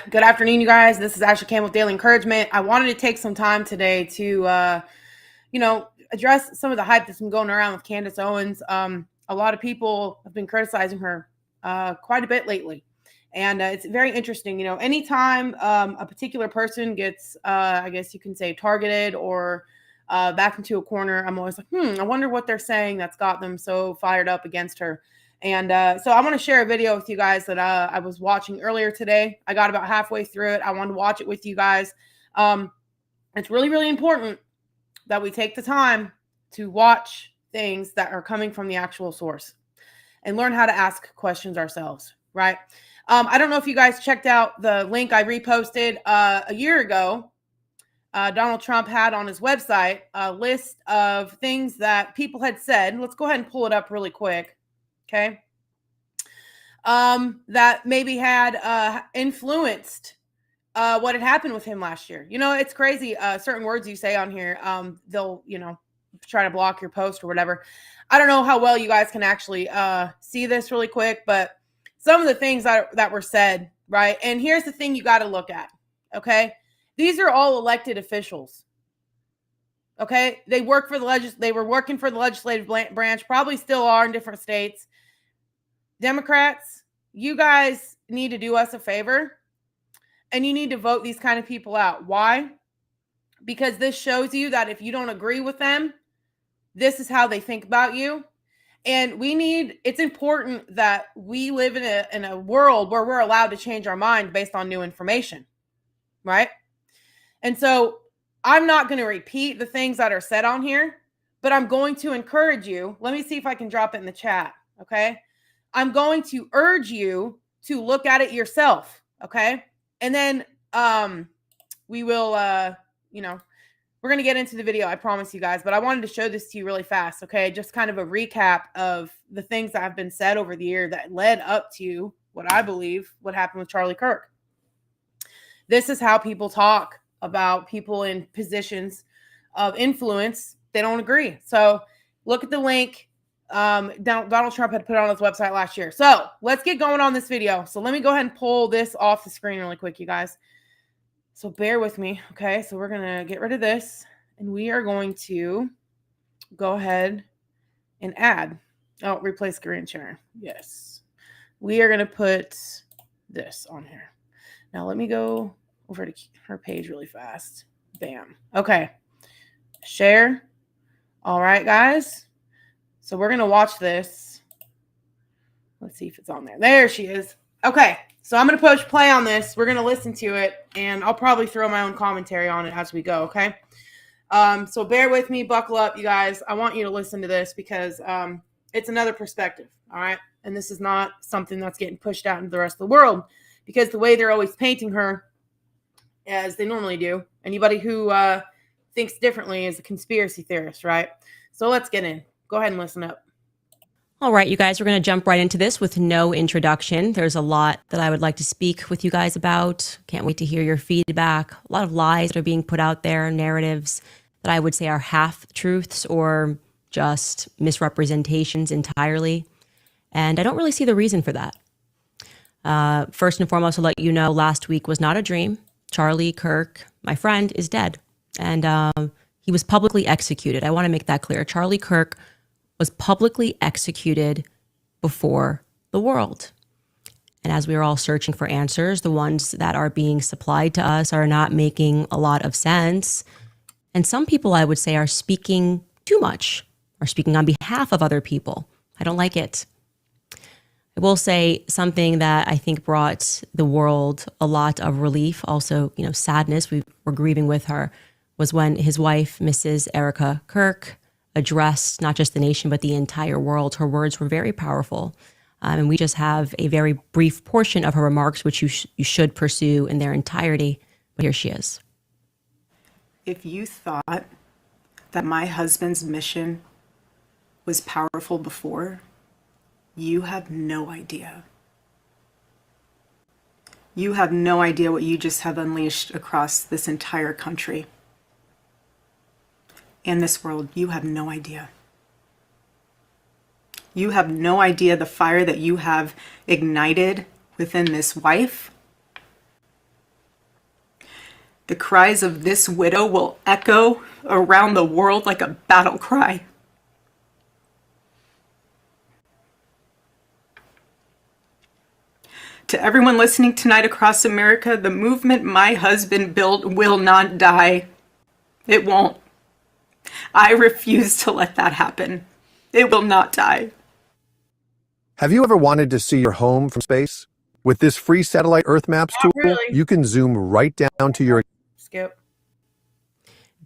Good afternoon, you guys. This is Ashley Campbell with Daily Encouragement. I wanted to take some time today to, address some of the hype that's been going around with Candace Owens. A lot of people have been criticizing her quite a bit lately. And it's very interesting. You know, anytime a particular person gets, I guess you can say, targeted or back into a corner, I'm always like, I wonder what they're saying that's got them so fired up against her. And so I want to share a video with you guys that I was watching earlier today. I got about halfway through it. I wanted to watch it with you guys. It's really, really important that we take the time to watch things that are coming from the actual source and learn how to ask questions ourselves, right? I don't know if you guys checked out the link I reposted a year ago. Donald Trump had on his website a list of things that people had said. Let's go ahead and pull it up really quick. Okay. That maybe had influenced what had happened with him last year. You know, it's crazy. Certain words you say on here, they'll, try to block your post or whatever. I don't know how well you guys can actually see this really quick, but some of the things that were said, right? And here's the thing you got to look at, okay? These are all elected officials. Okay, they work for they were working for the legislative branch, probably still are in different states. Democrats, you guys need to do us a favor and you need to vote these kind of people out. Why? Because this shows you that if you don't agree with them, this is how they think about you. And it's important that we live in a world where we're allowed to change our mind based on new information, right? And so I'm not going to repeat the things that are said on here, but I'm going to encourage you. Let me see if I can drop it in the chat. Okay. I'm going to urge you to look at it yourself. Okay. And then, we will, we're going to get into the video. I promise you guys, but I wanted to show this to you really fast. Okay. Just kind of a recap of the things that have been said over the year that led up to what I believe what happened with Charlie Kirk. This is how people talk about people in positions of influence. They don't agree. So look at the link. Donald Trump had put it on his website last year. So let's get going on this video. So let me go ahead and pull this off the screen really quick, you guys. So bear with me. Okay. So we're going to get rid of this and we are going to go ahead and add. Oh, replace screen share. Yes. We are going to put this on here. Now let me go over to her page really fast. Bam. Okay. Share. All right, guys. So we're going to watch this. Let's see if it's on there. There she is. Okay. So I'm going to push play on this. We're going to listen to it and I'll probably throw my own commentary on it as we go. Okay. So bear with me, buckle up, you guys. I want you to listen to this because, it's another perspective. All right. And this is not something that's getting pushed out into the rest of the world because the way they're always painting her, as they normally do. Anybody who thinks differently is a conspiracy theorist, right? So let's get in. Go ahead and listen up. All right, you guys, we're going to jump right into this with no introduction. There's a lot that I would like to speak with you guys about. Can't wait to hear your feedback. A lot of lies that are being put out there, narratives that I would say are half-truths or just misrepresentations entirely. And I don't really see the reason for that. First and foremost, I'll let you know last week was not a dream. Charlie Kirk, my friend, is dead. And he was publicly executed. I want to make that clear. Charlie Kirk was publicly executed before the world. And as we are all searching for answers, the ones that are being supplied to us are not making a lot of sense. And some people, I would say, are speaking too much, are speaking on behalf of other people. I don't like it. I will say something that I think brought the world a lot of relief, also, sadness. We were grieving with her, was when his wife, Mrs. Erica Kirk, addressed not just the nation, but the entire world. Her words were very powerful. And we just have a very brief portion of her remarks, which you should pursue in their entirety. But here she is. If you thought that my husband's mission was powerful before, you have no idea. You have no idea what you just have unleashed across this entire country. In this world, you have no idea. You have no idea the fire that you have ignited within this wife The cries of this widow will echo around the world like a battle cry. To everyone listening tonight across America, the movement my husband built will not die. It won't. I refuse to let that happen. It will not die. Have you ever wanted to see your home from space? With this free satellite Earth Maps tool, really. you can zoom right down to your... Skip.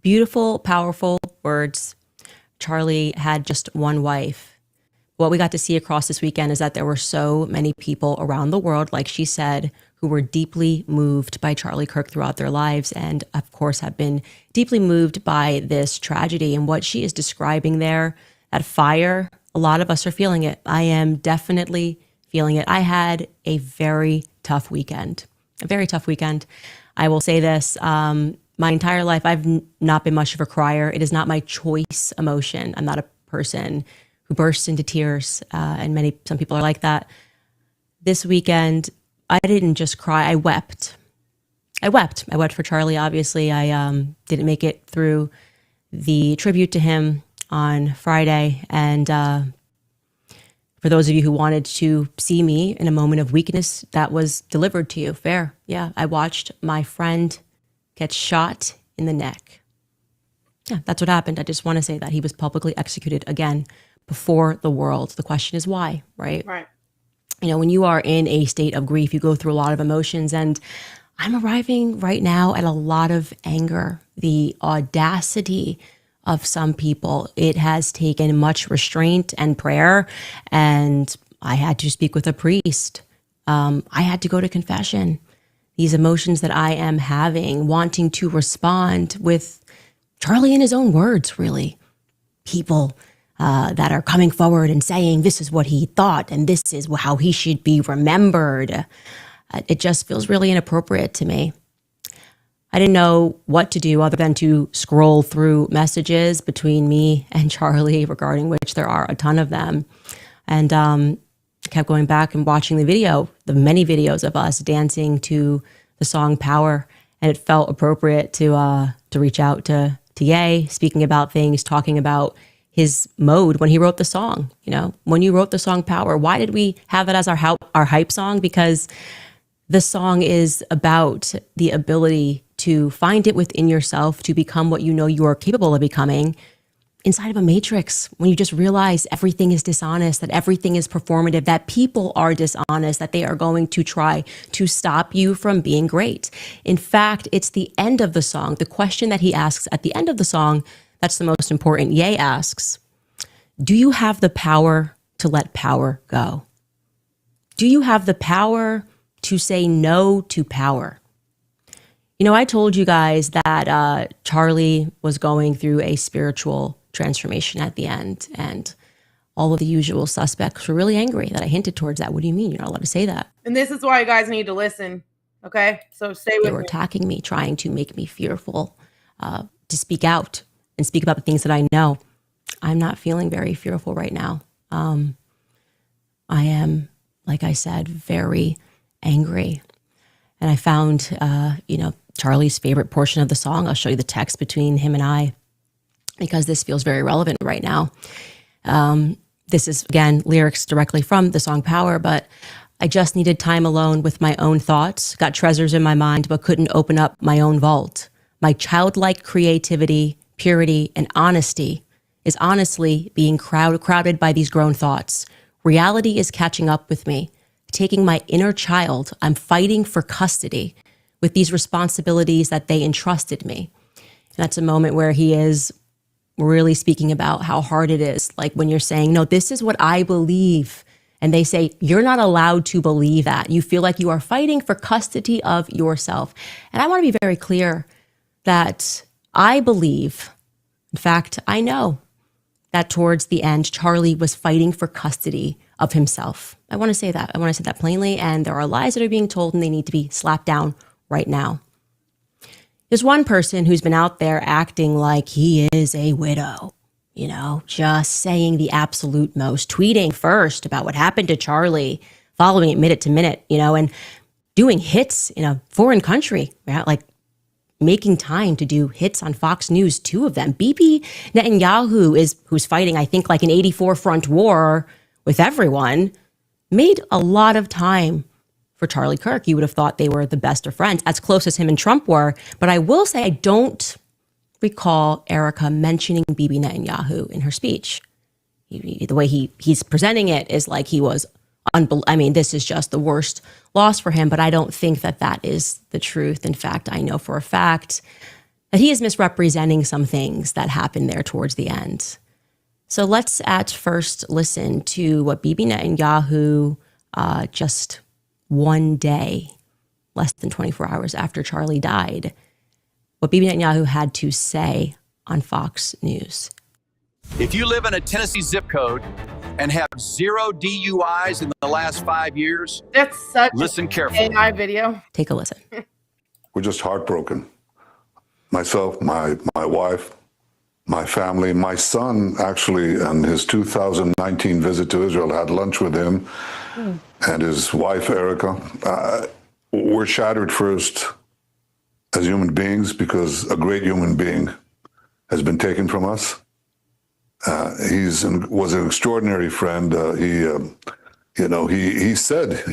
Beautiful, powerful words. Charlie had just one wife. What we got to see across this weekend is that there were so many people around the world, like she said, who were deeply moved by Charlie Kirk throughout their lives and, of course, have been deeply moved by this tragedy. And what she is describing there, that fire, a lot of us are feeling it. I am definitely feeling it. I had a very tough weekend, I will say this. My entire life, I've not been much of a crier. It is not my choice emotion. I'm not a person who bursts into tears, and some people are like that. This weekend, I didn't just cry, I wept. I wept for Charlie, obviously. I didn't make it through the tribute to him on Friday, and for those of you who wanted to see me in a moment of weakness, that was delivered to you. Fair. Yeah, I watched my friend get shot in the neck. Yeah, that's what happened. I just want to say that he was publicly executed again before the world. The question is why, right? Right. You know, when you are in a state of grief, you go through a lot of emotions, and I'm arriving right now at a lot of anger. The audacity of some people. It has taken much restraint and prayer, and I had to speak with a priest. I had to go to confession. These emotions that I am having, wanting to respond with Charlie in his own words, really. People that are coming forward and saying this is what he thought and this is how he should be remembered. It just feels really inappropriate to me. I didn't know what to do other than to scroll through messages between me and Charlie, regarding which there are a ton of them. And I kept going back and watching the many videos of us dancing to the song Power. And it felt appropriate to reach out to Ye, speaking about things, talking about his mode when he wrote the song. You know, when you wrote the song Power, why did we have it as our hype song? Because the song is about the ability to find it within yourself to become what you know you are capable of becoming inside of a matrix, when you just realize everything is dishonest, that everything is performative, that people are dishonest, that they are going to try to stop you from being great. In fact, it's the end of the song, the question that he asks at the end of the song, that's the most important. Ye asks, do you have the power to let power go? Do you have the power to say no to power? You know, I told you guys that Charlie was going through a spiritual transformation at the end, and all of the usual suspects were really angry that I hinted towards that. What do you mean? You're not allowed to say that. And this is why you guys need to listen. Okay? So stay with me. They were attacking me, trying to make me fearful to speak out and speak about the things that I know. I'm not feeling very fearful right now. I am, like I said, very angry. And I found, Charlie's favorite portion of the song. I'll show you the text between him and I, because this feels very relevant right now. This is, again, lyrics directly from the song Power, but I just needed time alone with my own thoughts, got treasures in my mind, but couldn't open up my own vault. My childlike creativity, purity, and honesty is honestly being crowded by these grown thoughts. Reality is catching up with me. Taking my inner child, I'm fighting for custody with these responsibilities that they entrusted me. And that's a moment where he is really speaking about how hard it is. Like when you're saying, no, this is what I believe. And they say, you're not allowed to believe that. You feel like you are fighting for custody of yourself. And I want to be very clear that I believe, in fact, I know that towards the end, Charlie was fighting for custody of himself. I want to say that. I want to say that plainly. And there are lies that are being told and they need to be slapped down right now. There's one person who's been out there acting like he is a widow, just saying the absolute most, tweeting first about what happened to Charlie, following it minute to minute, and doing hits in a foreign country, right? Like making time to do hits on Fox News, 2 of them. Bibi Netanyahu who's fighting, I think, like an 84 front war with everyone, made a lot of time for Charlie Kirk. You would have thought they were the best of friends, as close as him and Trump were. But I will say I don't recall Erica mentioning Bibi Netanyahu in her speech. The way he's presenting it is like he was this is just the worst loss for him, but I don't think that is the truth. In fact, I know for a fact that he is misrepresenting some things that happened there towards the end. So let's at first listen to what Bibi Netanyahu, just one day, less than 24 hours after Charlie died, what Bibi Netanyahu had to say on Fox News. If you live in a Tennessee zip code and have 0 DUIs in the last 5 years, That's such listen carefully. AI video. Take a listen. We're just heartbroken. Myself, my wife, my family, my son actually, on his 2019 visit to Israel, had lunch with him and his wife, Erica. We're shattered first as human beings because a great human being has been taken from us. Was an extraordinary friend. He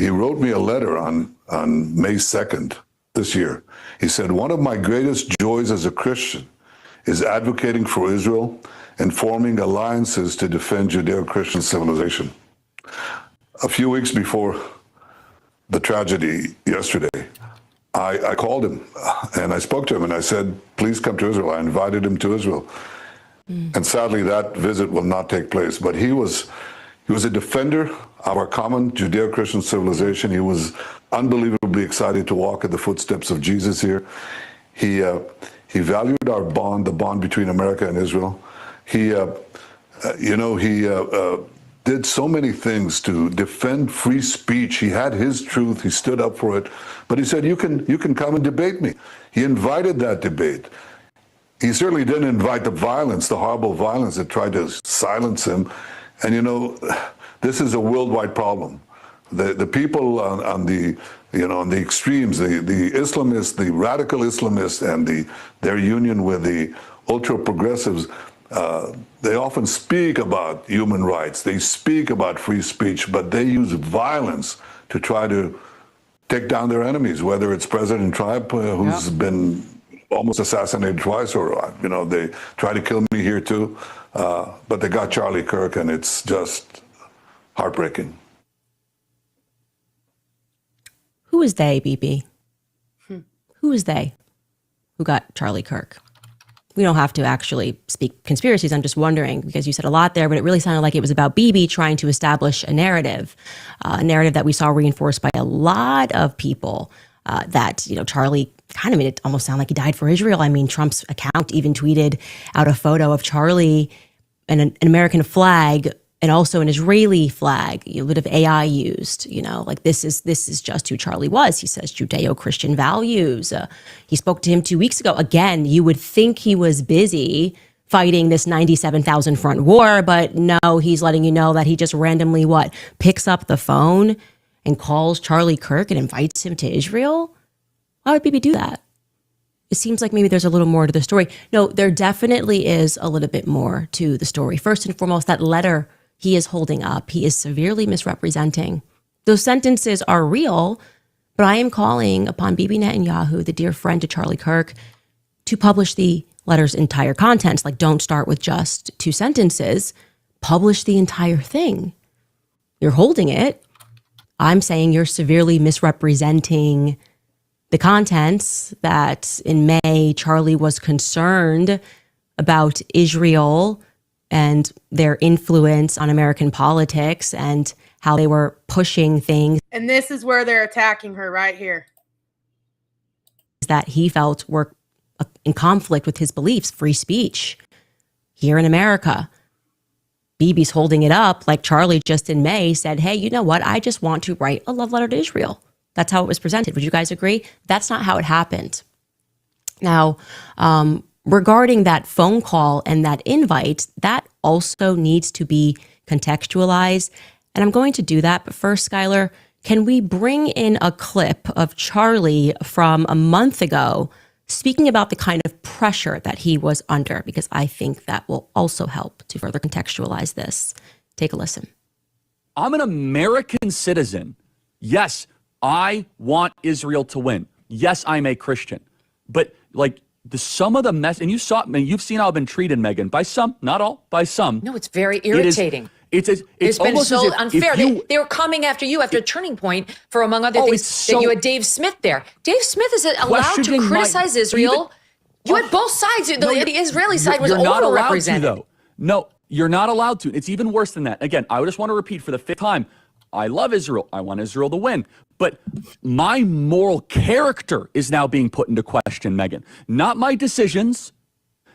wrote me a letter on May 2nd this year. He said, one of my greatest joys as a Christian is advocating for Israel and forming alliances to defend Judeo-Christian civilization. A few weeks before the tragedy yesterday, I called him and I spoke to him and I said, please come to Israel. I invited him to Israel. And sadly, that visit will not take place. But he was a defender of our common Judeo-Christian civilization. He was unbelievably excited to walk in the footsteps of Jesus here. He valued our bond, the bond between America and Israel. He did so many things to defend free speech. He had his truth. He stood up for it. But he said, you can come and debate me. He invited that debate. He certainly didn't invite the violence, the horrible violence that tried to silence him. And this is a worldwide problem. The people on the extremes, the Islamists, the radical Islamists, and their union with the ultra progressives, they often speak about human rights. They speak about free speech, but they use violence to try to take down their enemies. Whether it's President Trump, who's been almost assassinated twice, or they tried to kill me here too, but they got Charlie Kirk, and it's just heartbreaking. Who is they, Bibi? Who is they who got Charlie Kirk? We don't have to actually speak conspiracies. I'm just wondering, because you said a lot there, but it really sounded like it was about Bibi trying to establish a narrative that we saw reinforced by a lot of people, that Charlie kind of made it almost sound like he died for Israel. I mean, Trump's account even tweeted out a photo of Charlie and an American flag and also an Israeli flag, a bit of AI used, like this is just who Charlie was. He says Judeo-Christian values. He spoke to him 2 weeks ago. Again, you would think he was busy fighting this 97,000 front war, but no, he's letting you know that he just randomly picks up the phone and calls Charlie Kirk and invites him to Israel. Why would Bibi do that? It seems like maybe there's a little more to the story. No, there definitely is a little bit more to the story. First and foremost, that letter he is holding up, he is severely misrepresenting. Those sentences are real, but I am calling upon Bibi Netanyahu, the dear friend to Charlie Kirk, to publish the letter's entire contents. Like, don't start with just 2 sentences. Publish the entire thing. You're holding it. I'm saying you're severely misrepresenting the contents, that in May, Charlie was concerned about Israel and their influence on American politics and how they were pushing things. And this is where they're attacking her right here. That he felt were in conflict with his beliefs, free speech here in America. Bibi's holding it up like Charlie just in May said, hey, you know what? I just want to write a love letter to Israel. That's how it was presented. Would you guys agree? That's not how it happened. Now, regarding that phone call and that invite, that also needs to be contextualized. And I'm going to do that. But first, Skylar, can we bring in a clip of Charlie from a month ago speaking about the kind of pressure that he was under, because I think that will also help to further contextualize this. Take a listen. I'm an American citizen. Yes, I want Israel to win. Yes, I'm a Christian. But like some of the mess, and you've seen how I've been treated, Megan, by some, not all, by some. No, it's very irritating. It's been almost so as if unfair. you, they were coming after you after a turning point for, among other things, that you had Dave Smith there. Dave Smith is allowed to criticize Israel. You had both sides. The Israeli side was overrepresented. Though. No, you're not allowed to. It's even worse than that. Again, I just want to repeat for the fifth time. I love Israel. I want Israel to win. But my moral character is now being put into question, Megan. Not my decisions.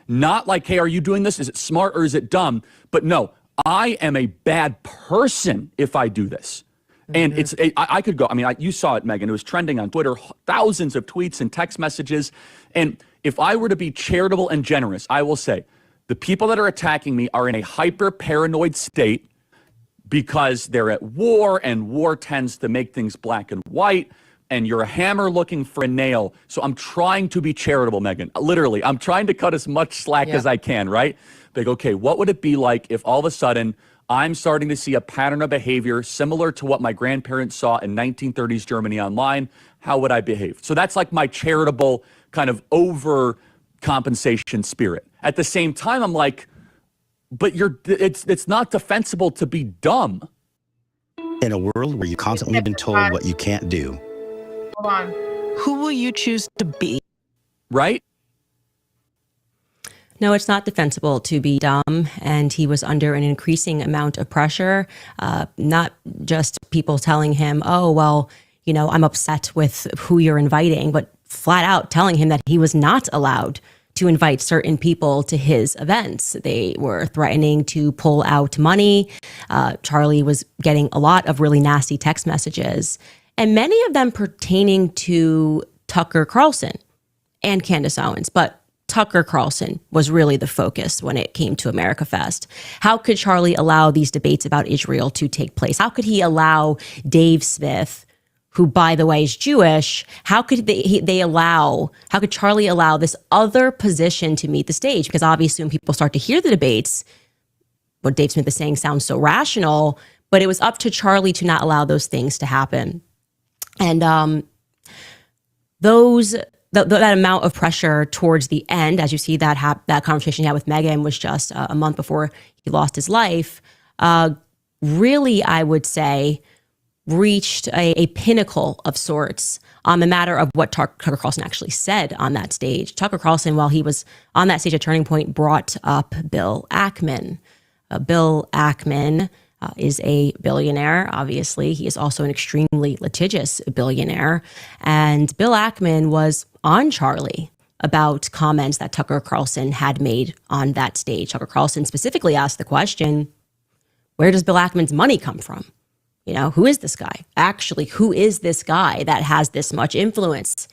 Not like, hey, are you doing this? Is it smart or is it dumb? But no, I am a bad person if I do this. And I could go, you saw it, Megan. It was trending on Twitter, thousands of tweets and text messages. And if I were to be charitable and generous, I will say the people that are attacking me are in a hyper paranoid state because they're at war, and war tends to make things black and white, and you're a hammer looking for a nail. So I'm trying to be charitable, Megan. Literally, I'm trying to cut as much slack as I can, right? Like, okay, what would it be like if all of a sudden I'm starting to see a pattern of behavior similar to what my grandparents saw in 1930s Germany online? How would I behave? So that's like my charitable kind of overcompensation spirit. At the same time, I'm like, but it's not defensible to be dumb. In a world where you've constantly been told what you can't do, Hold on. Who will you choose to be? Right? No, it's not defensible to be dumb, and he was under an increasing amount of pressure, not just people telling him, oh, well, I'm upset with who you're inviting, but flat out telling him that he was not allowed to invite certain people to his events. They were threatening to pull out money. Charlie was getting a lot of really nasty text messages, and many of them pertaining to Tucker Carlson and Candace Owens. But Tucker Carlson was really the focus when it came to America Fest. How could Charlie allow these debates about Israel to take place? How could he allow Dave Smith, who, by the way, is Jewish, how could how could Charlie allow this other position to meet the stage? Because obviously when people start to hear the debates, what Dave Smith is saying sounds so rational, but it was up to Charlie to not allow those things to happen. And that amount of pressure towards the end, as you see that conversation he had with Meghan was just a month before he lost his life, really, I would say, reached a pinnacle of sorts on the matter of what Tucker Carlson actually said on that stage. Tucker Carlson, while he was on that stage at Turning Point, brought up Bill Ackman. Bill Ackman is a billionaire, obviously. He is also an extremely litigious billionaire. And Bill Ackman was on Charlie about comments that Tucker Carlson had made on that stage. Tucker Carlson specifically asked the question, where does Bill Ackman's money come from? Who is this guy? Actually, who is this guy that has this much influence?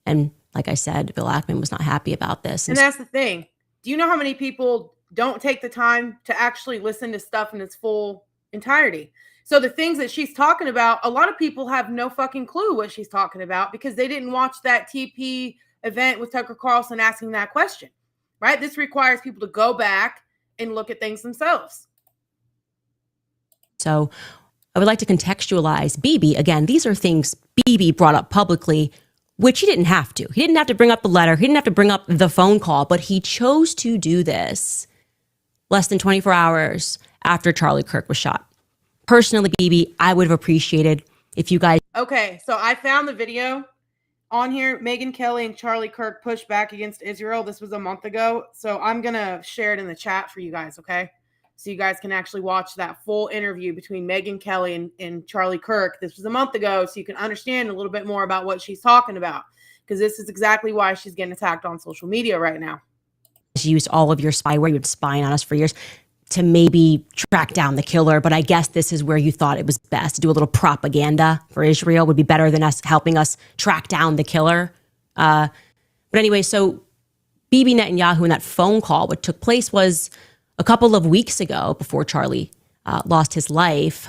And like I said, Bill Ackman was not happy about this. And that's the thing. Do you know how many people don't take the time to actually listen to stuff in its full entirety? So the things that she's talking about, a lot of people have no fucking clue what she's talking about because they didn't watch that TP event with Tucker Carlson asking that question, right? This requires people to go back and look at things themselves. So I would like to contextualize Bibi. Again, these are things Bibi brought up publicly, which he didn't have to. He didn't have to bring up the letter. He didn't have to bring up the phone call, but he chose to do this less than 24 hours after Charlie Kirk was shot. Personally, Bibi, I would have appreciated if you guys... Okay, so I found the video on here. Megyn Kelly and Charlie Kirk pushed back against Israel. This was a month ago. So I'm going to share it in the chat for you guys, okay? So you guys can actually watch that full interview between Megyn Kelly and Charlie Kirk. This was a month ago, so you can understand a little bit more about what she's talking about, because this is exactly why she's getting attacked on social media right now. Used all of your spyware, you've been spying on us for years, to maybe track down the killer. But I guess this is where you thought it was best to do a little propaganda for Israel would be better than us helping us track down the killer. But anyway, so Bibi Netanyahu in that phone call, what took place was a couple of weeks ago before Charlie lost his life.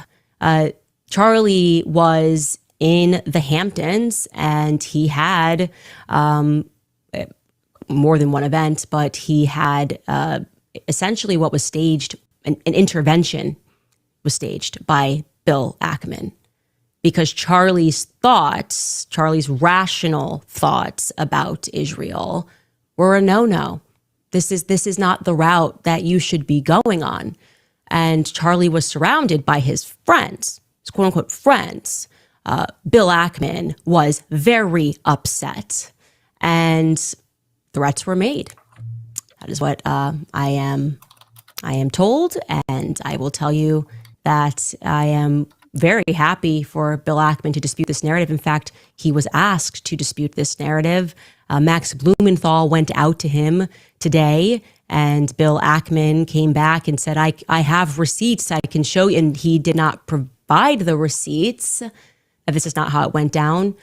Charlie was in the Hamptons and he had more than one event, but he had essentially what was staged, an intervention was staged by Bill Ackman, because Charlie's rational thoughts about Israel were a no-no. This is not the route that you should be going on. And Charlie was surrounded by his friends, his quote unquote friends. Bill Ackman was very upset, and threats were made. That is what I am told, and I will tell you that I am very happy for Bill Ackman to dispute this narrative. In fact, he was asked to dispute this narrative. Max Blumenthal went out to him today, and Bill Ackman came back and said, I have receipts I can show you. And he did not provide the receipts. This is not how it went down.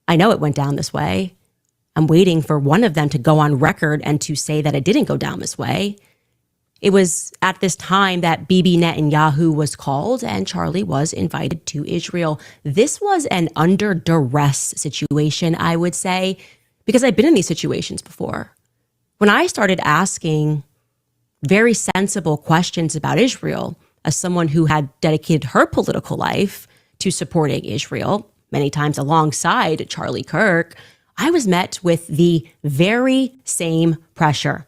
I know it went down this way. I'm waiting for one of them to go on record and to say that it didn't go down this way. It was at this time that Bibi Netanyahu was called and Charlie was invited to Israel. This was an under duress situation, I would say, because I've been in these situations before. When I started asking very sensible questions about Israel, as someone who had dedicated her political life to supporting Israel, many times alongside Charlie Kirk, I was met with the very same pressure.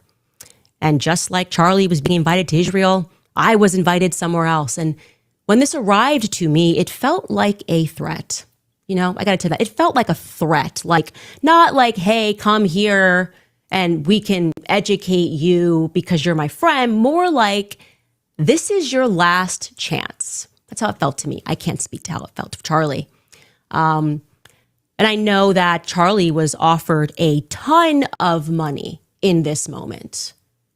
And just like Charlie was being invited to Israel, I was invited somewhere else. And when this arrived to me, it felt like a threat. You know, I got to tell you that. It felt like a threat, like not like, hey, come here and we can educate you because you're my friend. More like, this is your last chance. That's how it felt to me. I can't speak to how it felt to Charlie. And I know that Charlie was offered a ton of money in this moment.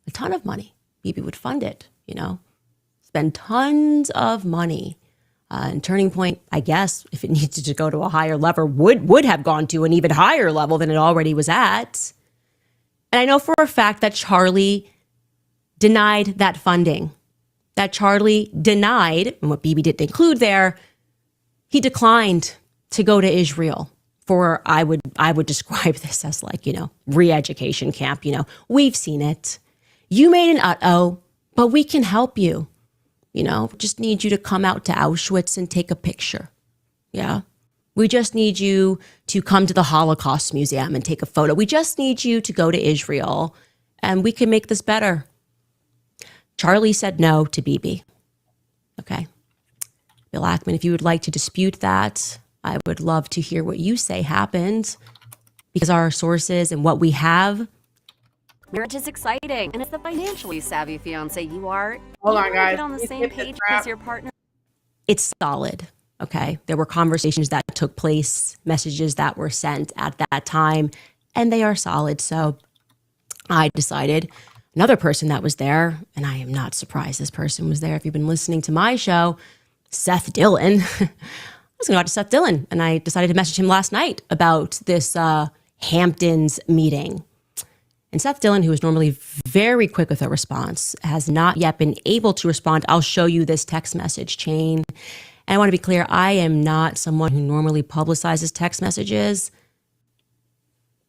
A ton of money. Bibi would fund it, you know, spend tons of money. And Turning Point, I guess, if it needed to go to a higher level, would have gone to an even higher level than it already was at. And I know for a fact that Charlie denied that funding. That Charlie denied, and what Bibi didn't include there, he declined to go to Israel for, I would describe this as like, you know, re-education camp. You know, we've seen it. You made an uh-oh, but we can help you. You know, just need you to come out to Auschwitz and take a picture. Yeah. We just need you to come to the Holocaust Museum and take a photo. We just need you to go to Israel and we can make this better. Charlie said no to Bibi. Okay. Bill Ackman, if you would like to dispute that, I would love to hear what you say happened, because our sources and what we have. Marriage is exciting, and as the financially savvy fiance you are, Hold you on, guys. get on the same page as your partner. It's solid. Okay. There were conversations that took place, messages that were sent at that time, and they are solid. So I decided, another person that was there, and I am not surprised this person was there. If you've been listening to my show, Seth Dillon, I was going to go out to Seth Dillon, and I decided to message him last night about this Hamptons meeting. And Seth Dillon, who is normally very quick with a response, has not yet been able to respond. I'll show you this text message chain. And I want to be clear, I am not someone who normally publicizes text messages.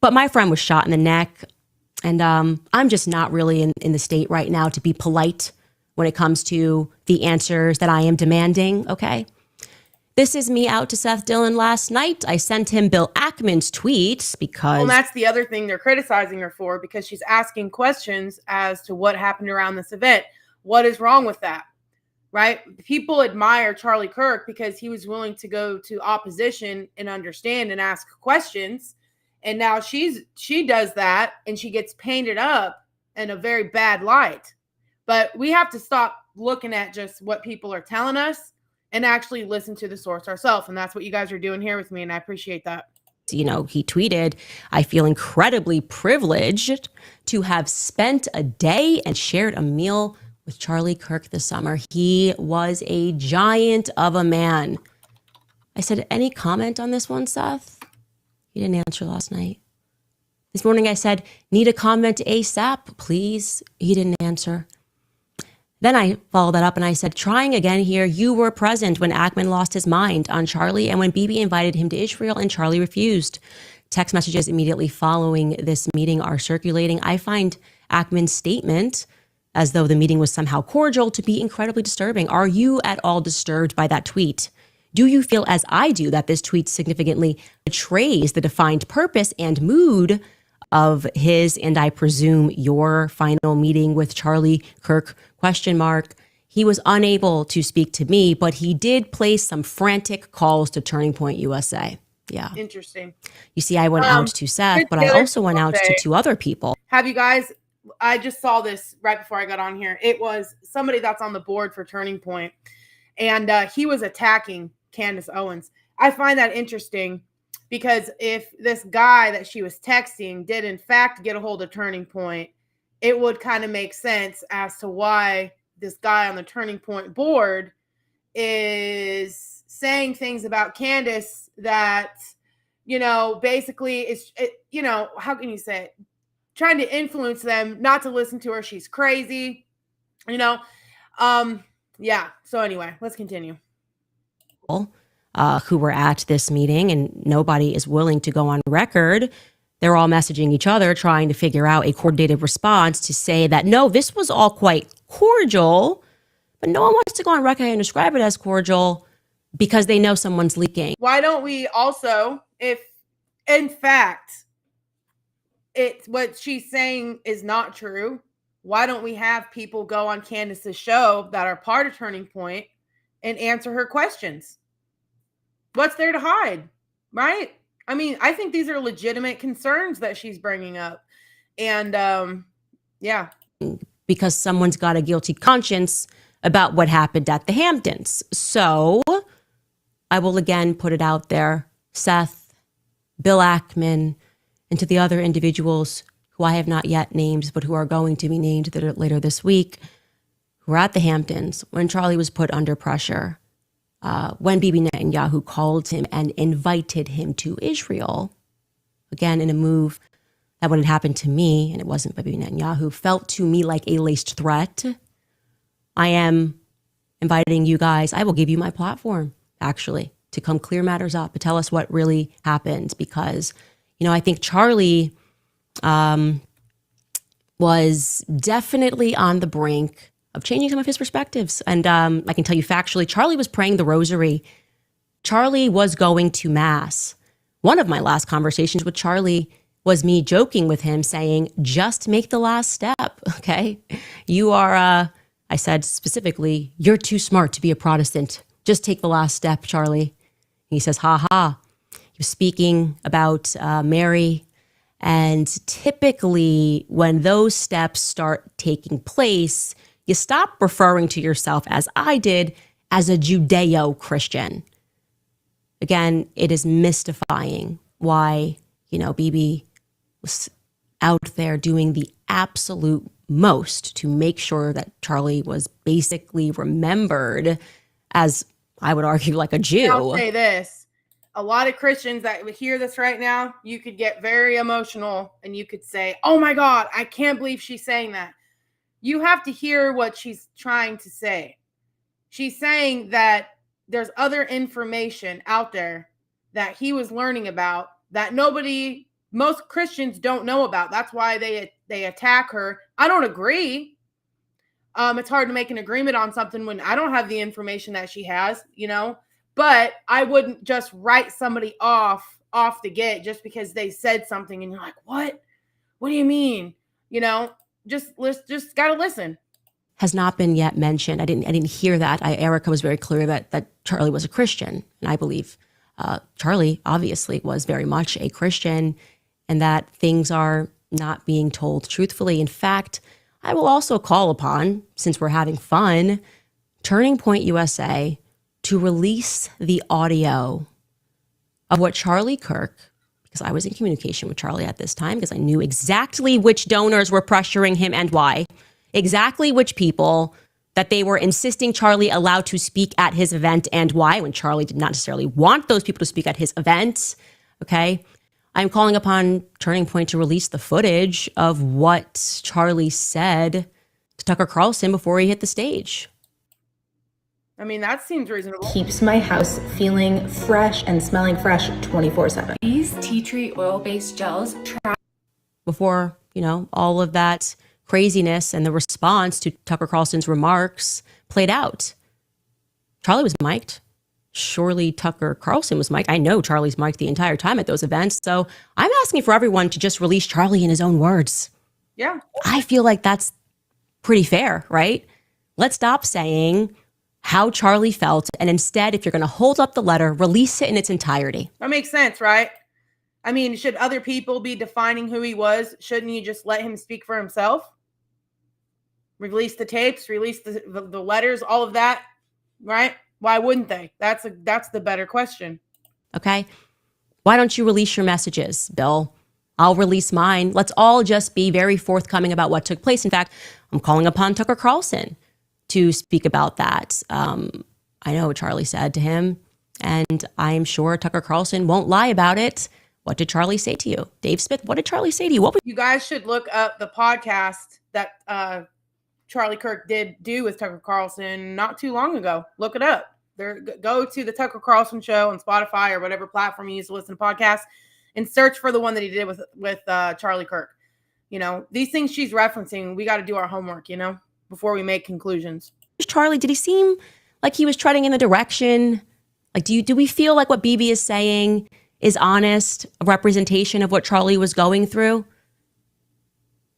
But my friend was shot in the neck. And I'm just not really in the state right now to be polite when it comes to the answers that I am demanding, okay? This is me out to Seth Dillon last night. I sent him Bill Ackman's tweets because... Well, that's the other thing they're criticizing her for, because she's asking questions as to what happened around this event. What is wrong with that, right? People admire Charlie Kirk because he was willing to go to opposition and understand and ask questions. And now she does that and she gets painted up in a very bad light. But we have to stop looking at just what people are telling us and actually listen to the source ourselves. And that's what you guys are doing here with me. And I appreciate that. You know, he tweeted, I feel incredibly privileged to have spent a day and shared a meal with Charlie Kirk this summer. He was a giant of a man. I said, any comment on this one, Seth? He didn't answer last night. This morning I said, need a comment ASAP, please. He didn't answer. Then I followed that up and I said, trying again here, you were present when Ackman lost his mind on Charlie and when Bibi invited him to Israel and Charlie refused. text messages immediately following this meeting are circulating. I find Ackman's statement, as though the meeting was somehow cordial, to be incredibly disturbing. Are you at all disturbed by that tweet? Do you feel, as I do, that this tweet significantly betrays the defined purpose and mood of his, and I presume your, final meeting with Charlie Kirk? ? He was unable to speak to me, but he did place some frantic calls to Turning Point USA. Yeah. Interesting. You see, I went out to Seth, but I also went out to 2 other people. Have you guys, I just saw this right before I got on here. It was somebody that's on the board for Turning Point, and he was attacking Candace Owens. I find that interesting because if this guy that she was texting did in fact get a hold of Turning Point, it would kind of make sense as to why this guy on the Turning Point board is saying things about Candace that, basically is, how can you say it? Trying to influence them not to listen to her. She's crazy, yeah. So anyway, let's continue. Who were at this meeting, and nobody is willing to go on record. They're all messaging each other, trying to figure out a coordinated response to say that, no, this was all quite cordial, but no one wants to go on record and describe it as cordial because they know someone's leaking. Why don't we also, if in fact it's what she's saying is not true, why don't we have people go on Candace's show that are part of Turning Point and answer her questions? What's there to hide, right? I mean, I think these are legitimate concerns that she's bringing up. And yeah. Because someone's got a guilty conscience about what happened at the Hamptons. So I will again put it out there, Seth, Bill Ackman, and to the other individuals who I have not yet named, but who are going to be named later this week, who were at the Hamptons when Charlie was put under pressure. When Bibi Netanyahu called him and invited him to Israel, again, in a move that when it happened to me, and it wasn't Bibi Netanyahu, felt to me like a laced threat. I am inviting you guys, I will give you my platform, actually, to come clear matters up, to tell us what really happened. Because, I think Charlie was definitely on the brink of changing some of his perspectives. And I can tell you factually, Charlie was praying the rosary. Charlie was going to mass. One of my last conversations with Charlie was me joking with him saying, just make the last step, okay? You are, I said specifically, you're too smart to be a Protestant. Just take the last step, Charlie. He says, ha ha. He was speaking about Mary. And typically when those steps start taking place, you stop referring to yourself, as I did, as a Judeo-Christian. Again, it is mystifying why, Bibi was out there doing the absolute most to make sure that Charlie was basically remembered as, I would argue, like a Jew. I'll say this. A lot of Christians that would hear this right now, you could get very emotional and you could say, oh my God, I can't believe she's saying that. You have to hear what she's trying to say. She's saying that there's other information out there that he was learning about that most Christians don't know about. That's why they attack her. I don't agree. It's hard to make an agreement on something when I don't have the information that she has, but I wouldn't just write somebody off the gate just because they said something and you're like, what? What do you mean? Just gotta listen. Has not been yet mentioned. I didn't hear that. Erica was very clear that Charlie was a Christian, and I believe Charlie obviously was very much a Christian, and that things are not being told truthfully. In fact, I will also call upon, since we're having fun, Turning Point USA to release the audio of what Charlie Kirk, because I was in communication with Charlie at this time, because I knew exactly which donors were pressuring him and why, exactly which people that they were insisting Charlie allowed to speak at his event and why, when Charlie did not necessarily want those people to speak at his event. Okay. I'm calling upon Turning Point to release the footage of what Charlie said to Tucker Carlson before he hit the stage. I mean, that seems reasonable. Keeps my house feeling fresh and smelling fresh 24/7. These tea tree oil-based gels Before, all of that craziness and the response to Tucker Carlson's remarks played out. Charlie was mic'd. Surely Tucker Carlson was mic'd. I know Charlie's mic'd the entire time at those events. So I'm asking for everyone to just release Charlie in his own words. Yeah. I feel like that's pretty fair, right? Let's stop saying how Charlie felt. And instead, if you're going to hold up the letter, release it in its entirety. That makes sense, right? I mean, should other people be defining who he was? Shouldn't you just let him speak for himself? Release the tapes, release the letters, all of that, right? Why wouldn't they? That's the better question. Okay. Why don't you release your messages, Bill? I'll release mine. Let's all just be very forthcoming about what took place. In fact, I'm calling upon Tucker Carlson to speak about that. I know what Charlie said to him, and I'm sure Tucker Carlson won't lie about it. What did Charlie say to you? Dave Smith, what did Charlie say to you? You guys should look up the podcast that Charlie Kirk did do with Tucker Carlson not too long ago. Look it up. Go to the Tucker Carlson show on Spotify or whatever platform you use to listen to podcasts and search for the one that he did with Charlie Kirk. These things she's referencing, we got to do our homework, before we make conclusions. Charlie, did he seem like he was treading in the direction? Like, do we feel like what Bibi is saying is honest, a representation of what Charlie was going through?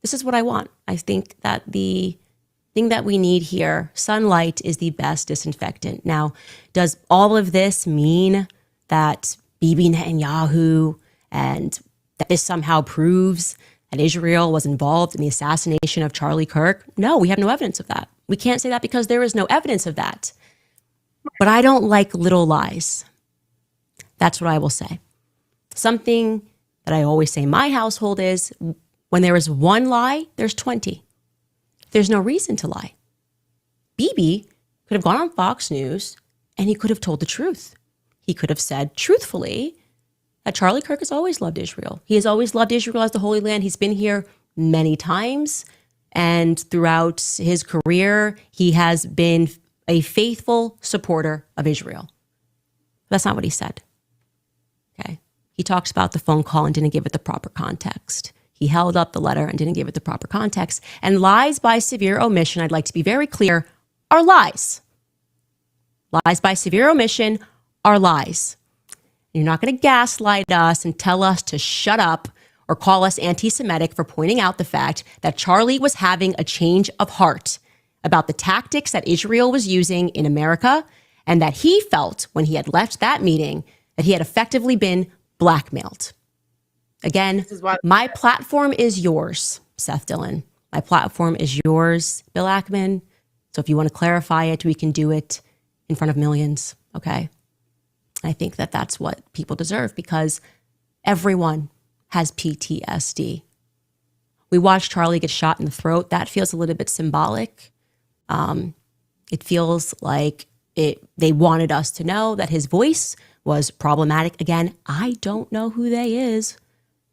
This is what I want. I think that the thing that we need here, sunlight is the best disinfectant. Now, does all of this mean that Bibi Netanyahu and that this somehow proves that Israel was involved in the assassination of Charlie Kirk? No, we have no evidence of that. We can't say that because there is no evidence of that. But I don't like little lies. That's what I will say. Something that I always say in my household is when there is one lie, there's 20. There's no reason to lie. Bibi could have gone on Fox News and he could have told the truth. He could have said truthfully that Charlie Kirk has always loved Israel. He has always loved Israel as the Holy Land. He's been here many times. And throughout his career, he has been a faithful supporter of Israel. That's not what he said. Okay. He talks about the phone call and didn't give it the proper context. He held up the letter and didn't give it the proper context. And lies by severe omission, I'd like to be very clear, are lies. Lies by severe omission are lies. You're not going to gaslight us and tell us to shut up or call us anti-Semitic for pointing out the fact that Charlie was having a change of heart about the tactics that Israel was using in America, and that he felt when he had left that meeting that he had effectively been blackmailed. Again, my platform is yours, Seth Dillon. My platform is yours, Bill Ackman. So if you want to clarify it, we can do it in front of millions, okay? I think that that's what people deserve because everyone has PTSD. We watched Charlie get shot in the throat. That feels a little bit symbolic. It feels like they wanted us to know that his voice was problematic. Again, I don't know who they is.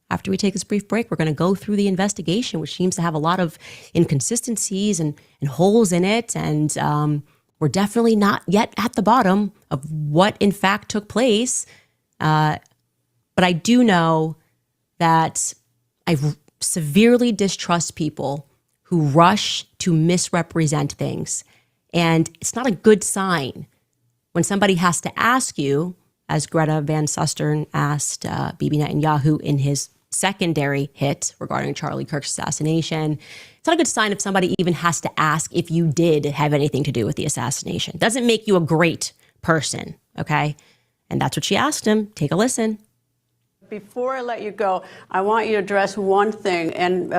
After we take this brief break, we're going to go through the investigation, which seems to have a lot of inconsistencies and holes in it. And we're definitely not yet at the bottom of what in fact took place. But I do know that I severely distrust people who rush to misrepresent things. And it's not a good sign when somebody has to ask you, as Greta Van Susteren asked Bibi Netanyahu in his secondary hit regarding Charlie Kirk's assassination. It's not a good sign if somebody even has to ask if you did have anything to do with the assassination. It doesn't make you a great person, okay? And that's what she asked him. Take a listen. Before I let you go, I want you to address one thing, and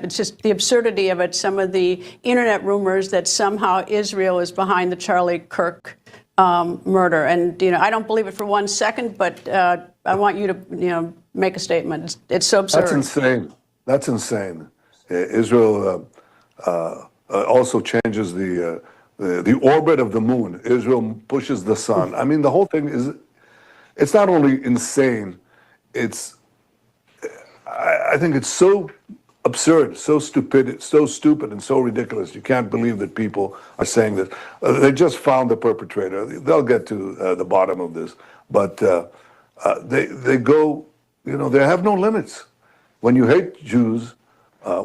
it's just the absurdity of it, some of the internet rumors that somehow Israel is behind the Charlie Kirk murder. And, I don't believe it for 1 second, but I want you to, make a statement. It's so absurd. That's insane. That's insane. Israel also changes the orbit of the moon. Israel pushes the sun. I mean, the whole thing it's not only insane, I think it's so absurd, so stupid, and so ridiculous. You can't believe that people are saying this. They just found the perpetrator. They'll get to the bottom of this, but they go, they have no limits. When you hate Jews,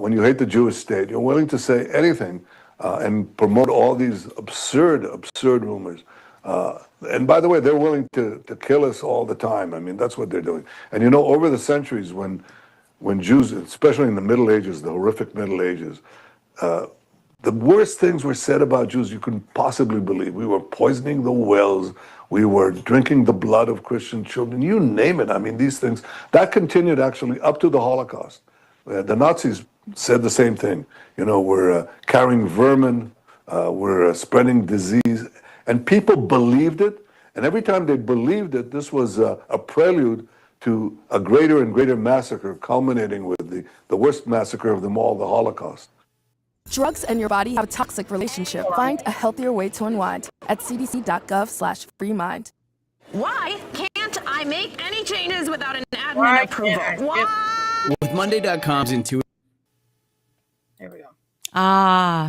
when you hate the Jewish state, you're willing to say anything and promote all these absurd rumors. And by the way, they're willing to kill us all the time. I mean, that's what they're doing. And over the centuries, when Jews, especially in the Middle Ages, the horrific Middle Ages, the worst things were said about Jews you couldn't possibly believe. We were poisoning the wells. We were drinking the blood of Christian children. You name it. I mean, these things, that continued actually up to the Holocaust. The Nazis said the same thing. We're carrying vermin, we're spreading disease. And people believed it. And every time they believed it, this was a prelude to a greater and greater massacre, culminating with the worst massacre of them all, the Holocaust. Drugs and your body have a toxic relationship. Find a healthier way to unwind at cdc.gov/freemind. Why can't I make any changes without an admin approval? Why? With Monday.com's intuitive. There we go.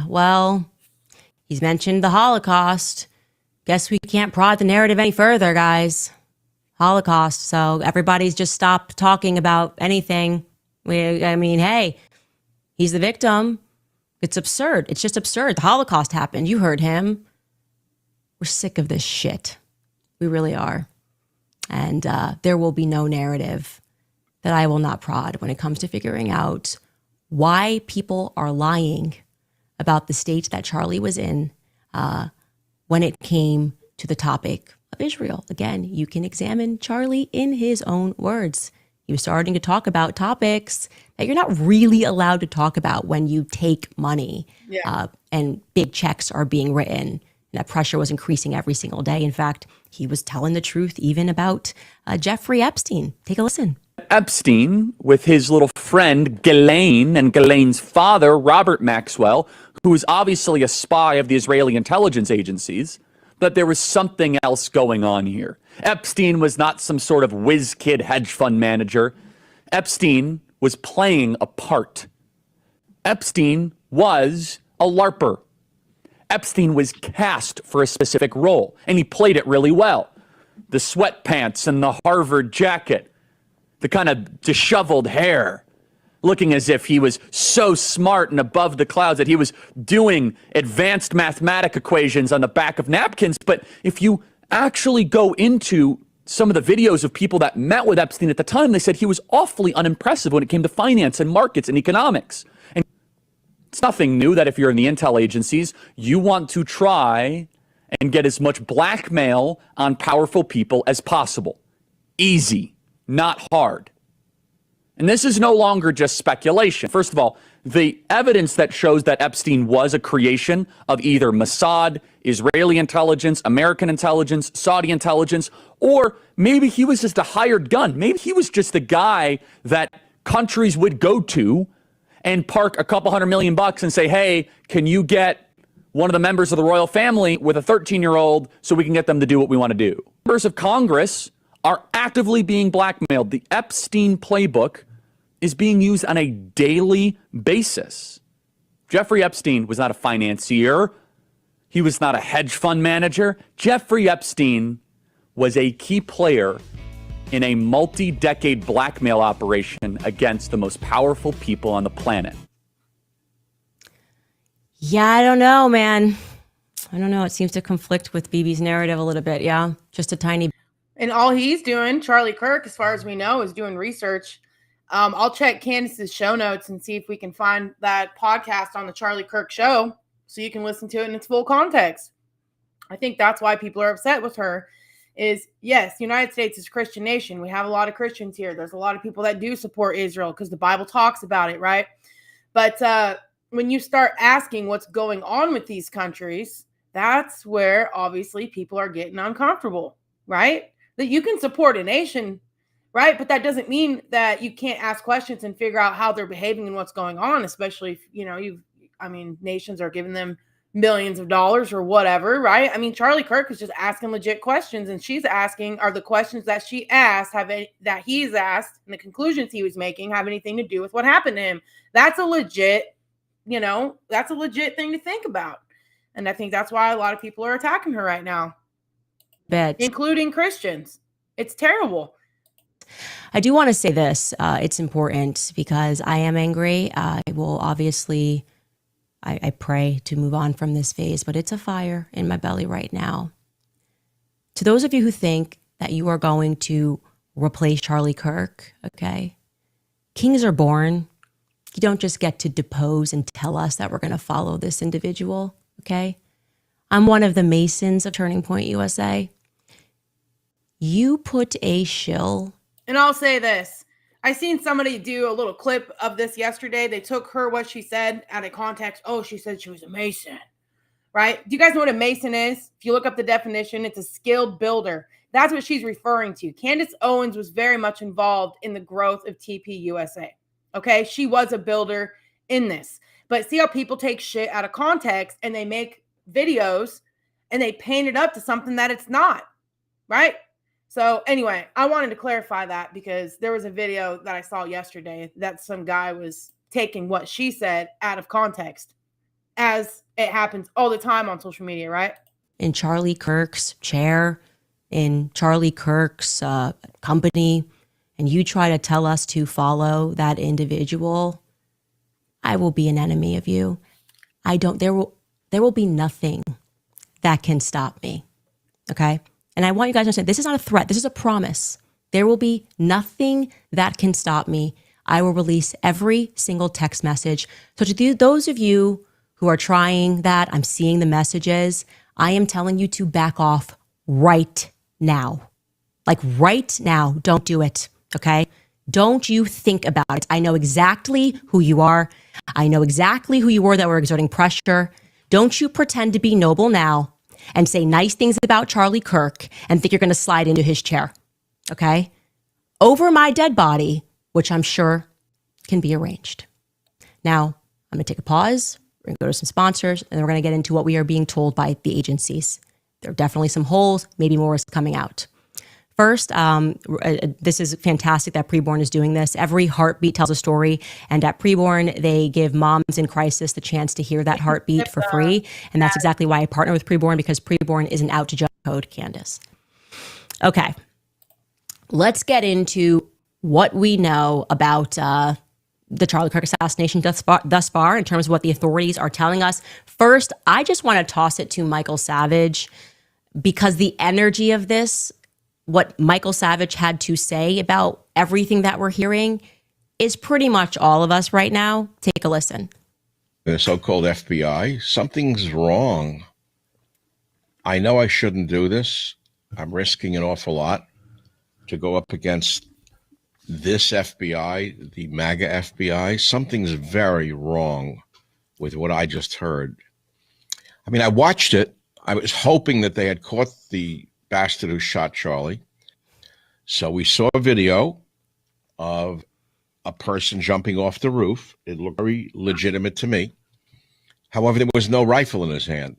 Well, he's mentioned the Holocaust. Guess we can't prod the narrative any further, guys. Holocaust. So everybody's just stopped talking about anything. Hey, he's the victim. It's absurd. It's just absurd. The Holocaust happened. You heard him. We're sick of this shit. We really are. And there will be no narrative that I will not prod when it comes to figuring out why people are lying about the state that Charlie was in when it came to the topic of Israel. Again, you can examine Charlie in his own words. He was starting to talk about topics that you're not really allowed to talk about when you take money and big checks are being written. And that pressure was increasing every single day. In fact, he was telling the truth even about Jeffrey Epstein. Take a listen. Epstein, with his little friend Ghislaine and Ghislaine's father, Robert Maxwell, who was obviously a spy of the Israeli intelligence agencies, that there was something else going on here. Epstein was not some sort of whiz kid hedge fund manager. Epstein was playing a part. Epstein was a LARPer. Epstein was cast for a specific role, and he played it really well. The sweatpants and the Harvard jacket, the kind of disheveled hair, looking as if he was so smart and above the clouds that he was doing advanced mathematic equations on the back of napkins. But if you actually go into some of the videos of people that met with Epstein at the time, they said he was awfully unimpressive when it came to finance and markets and economics. And it's nothing new that if you're in the intel agencies, you want to try and get as much blackmail on powerful people as possible. Easy, not hard. And this is no longer just speculation. First of all, the evidence that shows that Epstein was a creation of either Mossad, Israeli intelligence, American intelligence, Saudi intelligence, or maybe he was just a hired gun. Maybe he was just the guy that countries would go to and park a couple $100 million and say, hey, can you get one of the members of the royal family with a 13-year-old so we can get them to do what we want to do? Members of Congress are actively being blackmailed. The Epstein playbook is being used on a daily basis. Jeffrey Epstein was not a financier. He was not a hedge fund manager. Jeffrey Epstein was a key player in a multi-decade blackmail operation against the most powerful people on the planet. Yeah, I don't know, man. I don't know. It seems to conflict with Bibi's narrative a little bit. Yeah, just a tiny. And all he's doing, Charlie Kirk, as far as we know, is doing research. I'll check Candace's show notes and see if we can find that podcast on the Charlie Kirk show so you can listen to it in its full context. I think that's why people are upset with her is, yes, the United States is a Christian nation. We have a lot of Christians here. There's a lot of people that do support Israel because the Bible talks about it, right? But when you start asking what's going on with these countries, that's where obviously people are getting uncomfortable, right? That you can support a nation, right? But that doesn't mean that you can't ask questions and figure out how they're behaving and what's going on, especially if, nations are giving them millions of dollars or whatever, right? I mean, Charlie Kirk is just asking legit questions, and she's asking, are the questions that she asked that he's asked and the conclusions he was making have anything to do with what happened to him? That's a legit, that's a legit thing to think about. And I think that's why a lot of people are attacking her right now, including Christians. It's terrible. I do want to say this. It's important because I am angry. I will obviously, I pray to move on from this phase, but it's a fire in my belly right now. To those of you who think that you are going to replace Charlie Kirk, okay? Kings are born. You don't just get to depose and tell us that we're going to follow this individual, okay? I'm one of the Masons of Turning Point USA. You put a shill. And I'll say this. I seen somebody do a little clip of this yesterday. They took what she said out of context. Oh, she said she was a Mason, right? Do you guys know what a Mason is? If you look up the definition, it's a skilled builder. That's what she's referring to. Candace Owens was very much involved in the growth of TP USA. Okay, she was a builder in this. But see how people take shit out of context and they make videos and they paint it up to something that it's not, right? So anyway, I wanted to clarify that because there was a video that I saw yesterday that some guy was taking what she said out of context, as it happens all the time on social media, right? In Charlie Kirk's chair, in Charlie Kirk's company, and you try to tell us to follow that individual, I will be an enemy of you. There will be nothing that can stop me. Okay? And I want you guys to understand, this is not a threat. This is a promise. There will be nothing that can stop me. I will release every single text message. So to those of you who are trying that, I'm seeing the messages, I am telling you to back off right now. Like right now, don't do it, okay? Don't you think about it. I know exactly who you are. I know exactly who you were that were exerting pressure. Don't you pretend to be noble now and say nice things about Charlie Kirk and think you're going to slide into his chair, okay? Over my dead body, which I'm sure can be arranged. Now, I'm going to take a pause. We're going to go to some sponsors, and then we're going to get into what we are being told by the agencies. There are definitely some holes. Maybe more is coming out. First, this is fantastic that Preborn is doing this. Every heartbeat tells a story. And at Preborn, they give moms in crisis the chance to hear that heartbeat for free. And that's exactly why I partner with Preborn, because Preborn isn't out to judge code, Candace. Okay. Let's get into what we know about the Charlie Kirk assassination thus far in terms of what the authorities are telling us. First, I just want to toss it to Michael Savage, because the energy of this, what Michael Savage had to say about everything that we're hearing, is pretty much all of us right now. Take a listen. The so-called FBI, something's wrong. I know I shouldn't do this. I'm risking an awful lot to go up against this FBI, the MAGA FBI. Something's very wrong with what I just heard. I mean, I watched it. I was hoping that they had caught the bastard who shot Charlie. So we saw a video of a person jumping off the roof. It looked very legitimate to me. However, there was no rifle in his hand.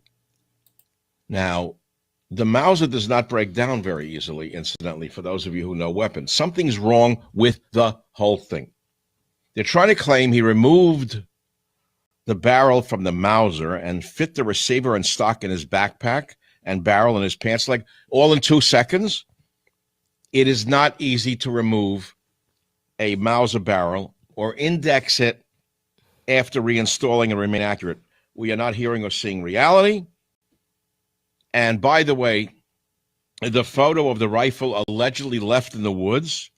Now, the Mauser does not break down very easily, incidentally, for those of you who know weapons. Something's wrong with the whole thing. They're trying to claim he removed the barrel from the Mauser and fit the receiver and stock in his backpack and barrel in his pants leg, all in 2 seconds. It is not easy to remove a Mauser barrel or index it after reinstalling and remain accurate. We are not hearing or seeing reality. And by the way, the photo of the rifle allegedly left in the woods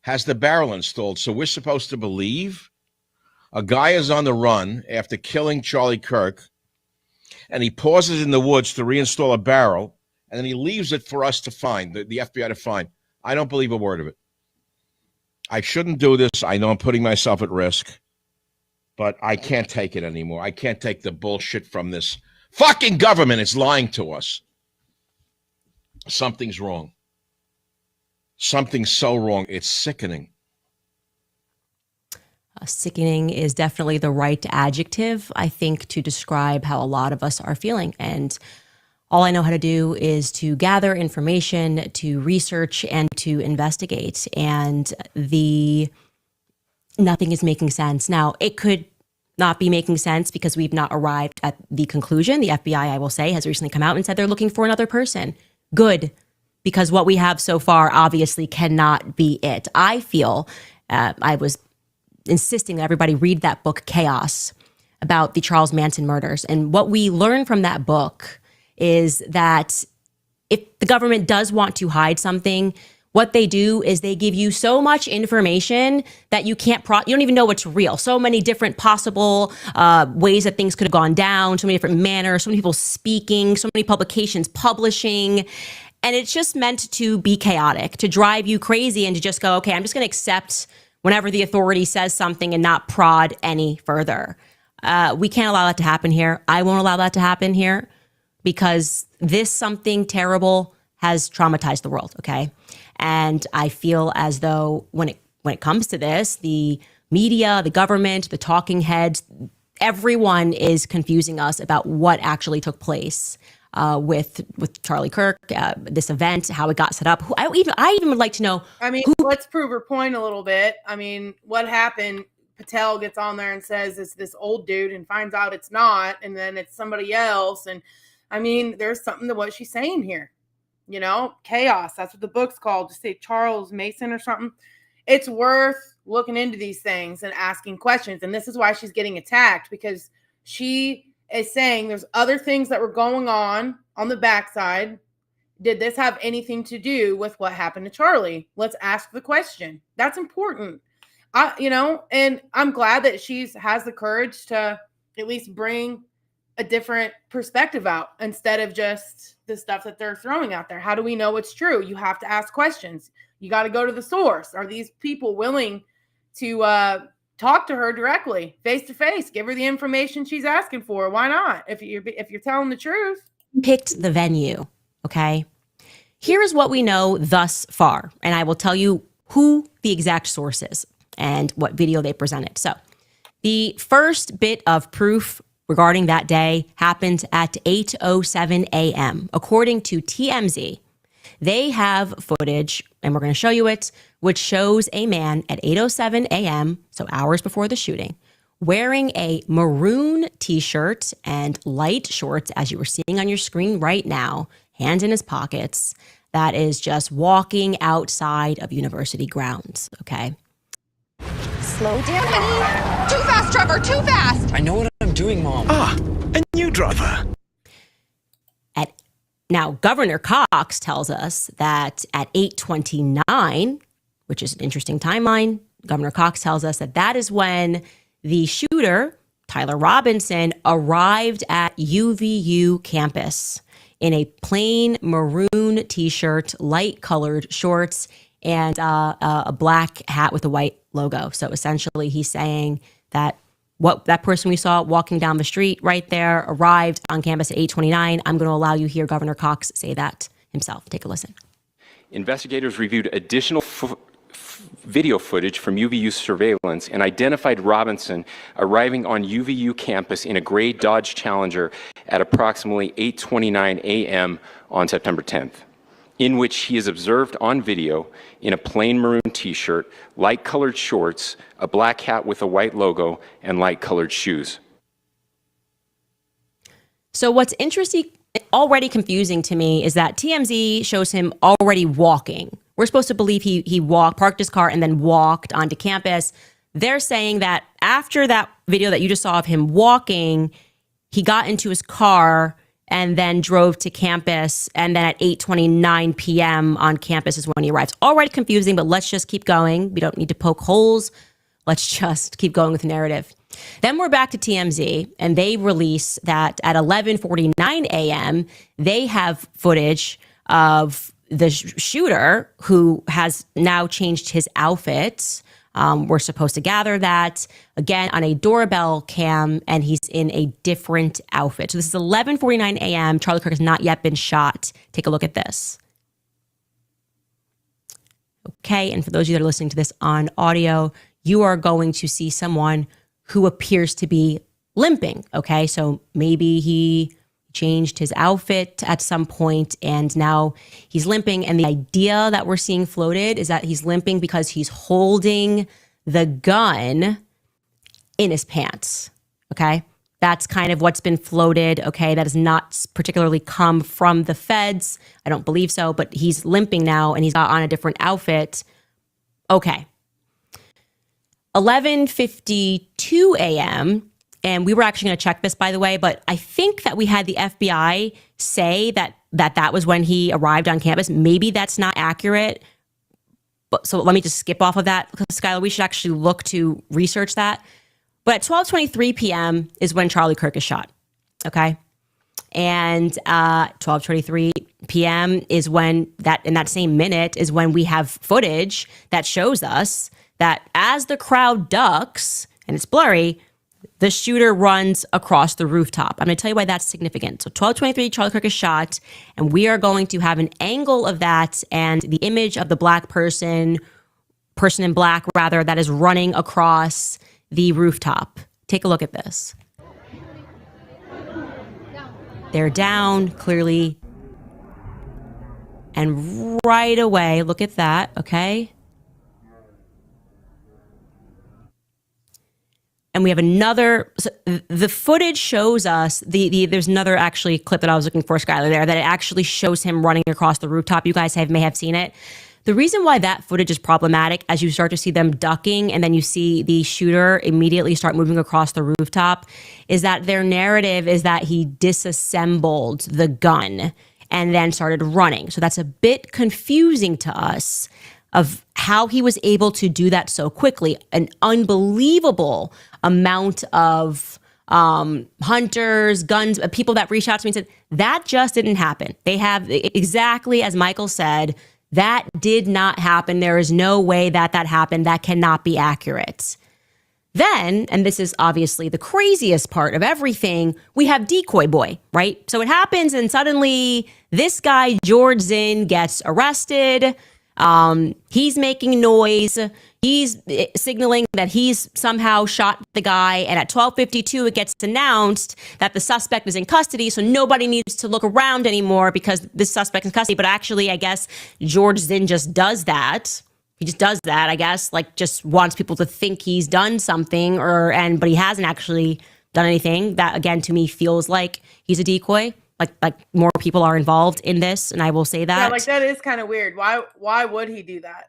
has the barrel installed. So we're supposed to believe a guy is on the run after killing Charlie Kirk, and he pauses in the woods to reinstall a barrel, and then he leaves it for us to find, the FBI to find. I don't believe a word of it. I shouldn't do this. I know I'm putting myself at risk, but I can't take it anymore. I can't take the bullshit from this fucking government. It's lying to us. Something's wrong. Something's so wrong. It's sickening. Sickening is definitely the right adjective, I think, to describe how a lot of us are feeling. And all I know how to do is to gather information, to research, and to investigate. And nothing is making sense. Now, it could not be making sense because we've not arrived at the conclusion. The FBI, I will say, has recently come out and said they're looking for another person. Good, because what we have so far obviously cannot be it. I feel, I was insisting that everybody read that book, Chaos, about the Charles Manson murders. And what we learn from that book is that if the government does want to hide something, what they do is they give you so much information that you can't, you don't even know what's real. So many different possible ways that things could have gone down, so many different manners, so many people speaking, so many publications publishing. And it's just meant to be chaotic, to drive you crazy and to just go, okay, I'm just going to accept whenever the authority says something and not prod any further. We can't allow that to happen here. I won't allow that to happen here because this something terrible has traumatized the world, okay? And I feel as though when it comes to this, the media, the government, the talking heads, everyone is confusing us about what actually took place with Charlie Kirk, this event, how it got set up. I even would like to know. I mean, let's prove her point a little bit. I mean, what happened? Patel gets on there and says it's this old dude and finds out it's not, and then it's somebody else. And I mean, there's something to what she's saying here. You know, Chaos. That's what the book's called. Just say Charles Mason or something. It's worth looking into these things and asking questions. And this is why she's getting attacked, because she is saying there's other things that were going on the backside. Did this have anything to do with what happened to Charlie? Let's ask the question. That's important. And I'm glad that she has the courage to at least bring a different perspective out instead of just the stuff that they're throwing out there. How do we know it's true? You have to ask questions. You got to go to the source. Are these people willing to talk to her directly, face to face, give her the information she's asking for? Why not? If you're telling the truth. Picked the venue, okay? Here is what we know thus far, and I will tell you who the exact source is and what video they presented. So the first bit of proof regarding that day happened at 8:07 a.m. According to TMZ, they have footage, and we're going to show you it, which shows a man at 8:07 a.m., so hours before the shooting, wearing a maroon t-shirt and light shorts, as you were seeing on your screen right now, hands in his pockets, that is just walking outside of university grounds, okay? Slow down, honey. Too fast, Trevor, too fast. I know what I'm doing, Mom. A new driver. Now, Governor Cox tells us that at 8:29, which is an interesting timeline, Governor Cox tells us that is when the shooter, Tyler Robinson, arrived at UVU campus in a plain maroon t-shirt, light-colored shorts, and a black hat with a white logo. So essentially, he's saying that what that person we saw walking down the street right there arrived on campus at 8:29. I'm going to allow you to hear Governor Cox say that himself. Take a listen. Investigators reviewed additional video footage from UVU surveillance and identified Robinson arriving on UVU campus in a gray Dodge Challenger at approximately 8:29 a.m. on September 10th, in which he is observed on video in a plain maroon t-shirt, light-colored shorts, a black hat with a white logo, and light-colored shoes. So what's interesting, already confusing to me, is that TMZ shows him already walking. We're supposed to believe he walked, parked his car, and then walked onto campus. They're saying that after that video that you just saw of him walking, he got into his car and then drove to campus, and then at 8:29 p.m. on campus is when he arrives. Already confusing, but let's just keep going. We don't need to poke holes. Let's just keep going with the narrative. Then we're back to TMZ, and they release that at 11:49 a.m., they have footage of the shooter who has now changed his outfit. We're supposed to gather that, again, on a doorbell cam, and he's in a different outfit. So this is 11:49 a.m. Charlie Kirk has not yet been shot. Take a look at this. Okay, and for those of you that are listening to this on audio, you are going to see someone who appears to be limping. Okay, so maybe he changed his outfit at some point and now he's limping. And the idea that we're seeing floated is that he's limping because he's holding the gun in his pants. Okay, that's kind of what's been floated. Okay, that has not particularly come from the feds. I don't believe so, but he's limping now and he's got on a different outfit. Okay. 11:52 a.m. And we were actually going to check this, by the way, but I think that we had the FBI say that was when he arrived on campus. Maybe that's not accurate. But so let me just skip off of that, Skylar. We should actually look to research that. But at 12:23 p.m. is when Charlie Kirk is shot. Okay. And 12:23 p.m. is when in that same minute is when we have footage that shows us that as the crowd ducks, and it's blurry, the shooter runs across the rooftop. I'm going to tell you why that's significant. So 12:23, Charlie Kirk is shot, and we are going to have an angle of that and the image of the black person in black rather, that is running across the rooftop. Take a look at this. They're down, clearly. And right away, look at that, okay? And we have another, so the footage shows us, there's another actually clip that I was looking for, Skylar, there, that it actually shows him running across the rooftop. You guys may have seen it. The reason why that footage is problematic, as you start to see them ducking and then you see the shooter immediately start moving across the rooftop, is that their narrative is that he disassembled the gun and then started running. So that's a bit confusing to us of how he was able to do that so quickly. An unbelievable amount of hunters, guns, people that reached out to me and said, that just didn't happen. They have exactly as Michael said, that did not happen. There is no way that happened. That cannot be accurate. Then, and this is obviously the craziest part of everything, we have Decoy Boy, right? So it happens and suddenly this guy, George Zinn, gets arrested. He's making noise. He's signaling that he's somehow shot the guy. And at 12:52, it gets announced that the suspect is in custody. So nobody needs to look around anymore because this suspect is in custody. But actually, I guess George Zinn just does that. He just does that, I guess, like just wants people to think he's done something but he hasn't actually done anything. That again, to me, feels like he's a decoy. Like more people are involved in this, and I will say that. Yeah, like that is kind of weird. Why would he do that?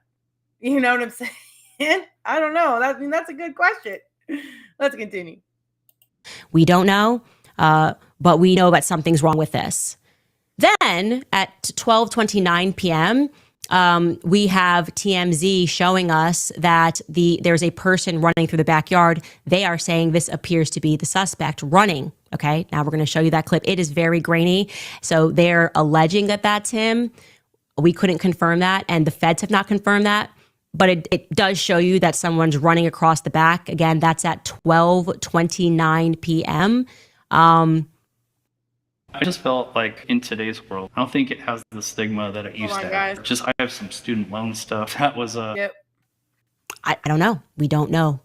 You know what I'm saying? I don't know. That's a good question. Let's continue. We don't know, but we know that something's wrong with this. Then at 12:29 p.m., we have TMZ showing us that there's a person running through the backyard. They are saying this appears to be the suspect running. Okay, now we're going to show you that clip. It is very grainy. So they're alleging that that's him. We couldn't confirm that, and the feds have not confirmed that. But it does show you that someone's running across the back. Again, that's at 12:29 p.m. I just felt like in today's world, I don't think it has the stigma that it used to have. I have some student loan stuff. That was Yep. I don't know. We don't know.